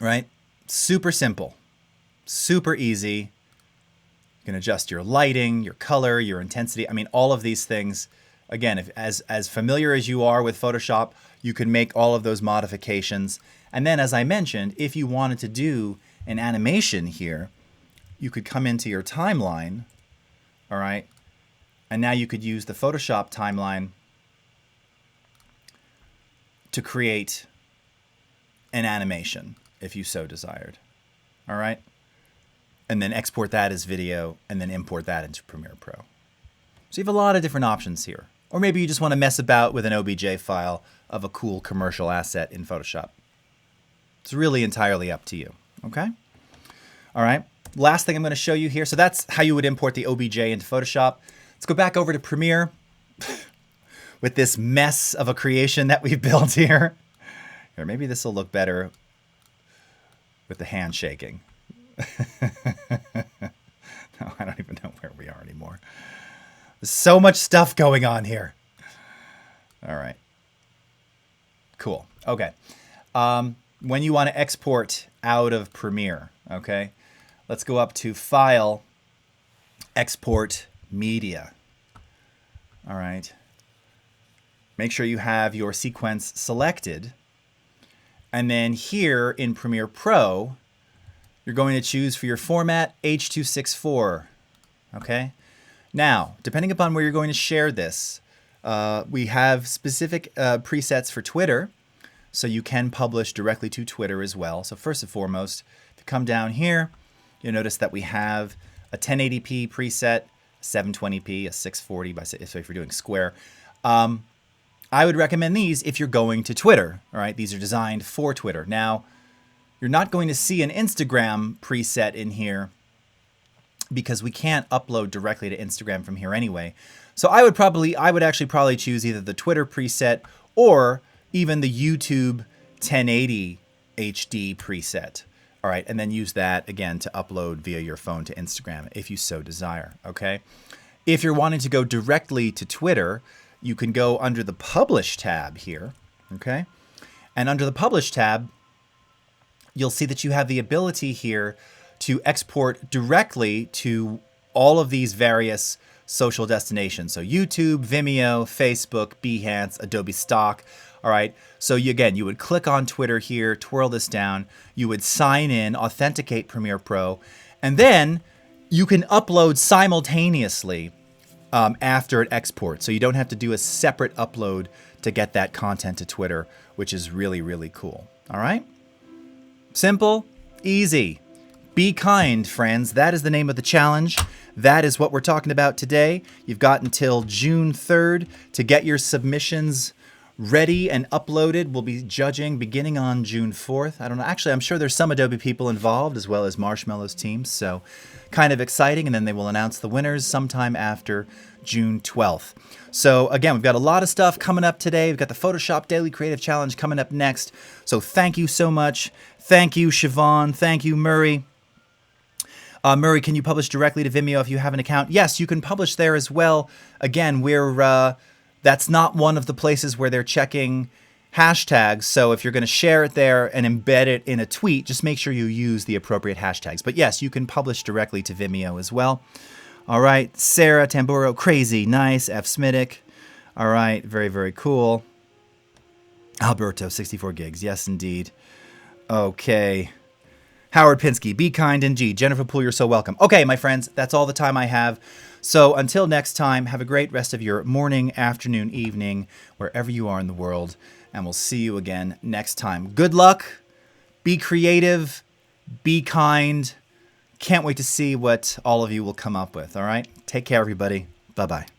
Right? Super simple. Super easy. You can adjust your lighting, your color, your intensity. I mean, all of these things. Again, if, as familiar as you are with Photoshop, you can make all of those modifications. And then, as I mentioned, if you wanted to do an animation here, you could come into your timeline, all right, And now you could use the Photoshop timeline to create an animation if you so desired. All right? And then export that as video and then import that into Premiere Pro. So you have a lot of different options here. Or maybe you just want to mess about with an OBJ file of a cool commercial asset in Photoshop. It's really entirely up to you. Okay? All right. Last thing I'm going to show you here. So that's how you would import the OBJ into Photoshop. Let's go back over to Premiere with this mess of a creation that we've built here. Here, maybe this will look better with the hand shaking. No, I don't even know where we are anymore. There's so much stuff going on here. All right. Cool. Okay. When you want to export out of Premiere, okay, let's go up to File, Export Media. All right. Make sure you have your sequence selected. And then here in Premiere Pro, you're going to choose for your format H.264. Okay. Now, depending upon where you're going to share this, we have specific presets for Twitter. So you can publish directly to Twitter as well. So first and foremost, if you come down here, you'll notice that we have a 1080p preset, 720p, a 640 by, so if you're doing square. I would recommend these if you're going to Twitter. All right, these are designed for Twitter. Now, you're not going to see an Instagram preset in here because we can't upload directly to Instagram from here anyway. So I would actually probably choose either the Twitter preset or even the YouTube 1080 HD preset. All right, and then use that again to upload via your phone to Instagram if you so desire, okay? If you're wanting to go directly to Twitter, you can go under the Publish tab here, okay? And under the Publish tab, you'll see that you have the ability here to export directly to all of these various social destinations. So YouTube, Vimeo, Facebook, Behance, Adobe Stock. All right. So you would click on Twitter here, twirl this down. You would sign in, authenticate Premiere Pro, and then you can upload simultaneously after it exports. So you don't have to do a separate upload to get that content to Twitter, which is really, really cool. All right. Simple, easy. Be kind, friends. That is the name of the challenge. That is what we're talking about today. You've got until June 3rd to get your submissions ready and uploaded. We'll be judging beginning on June 4th. I don't know. Actually, I'm sure there's some Adobe people involved as well as Marshmello's team. So kind of exciting. And then they will announce the winners sometime after June 12th. So again, we've got a lot of stuff coming up today. We've got the Photoshop Daily Creative Challenge coming up next. So thank you so much. Thank you, Siobhan. Thank you, Murray. Murray, can you publish directly to Vimeo if you have an account? Yes, you can publish there as well. Again, that's not one of the places where they're checking hashtags. So if you're going to share it there and embed it in a tweet, just make sure you use the appropriate hashtags. But yes, you can publish directly to Vimeo as well. All right, Sarah Tamburo, crazy, nice. F. Smitic. All right, very, very cool. Alberto, 64 gigs. Yes, indeed. Okay. Howard Pinsky, be kind and G. Jennifer Poole, you're so welcome. Okay, my friends, that's all the time I have. So until next time, have a great rest of your morning, afternoon, evening, wherever you are in the world. And we'll see you again next time. Good luck. Be creative. Be kind. Can't wait to see what all of you will come up with. All right? Take care, everybody. Bye-bye.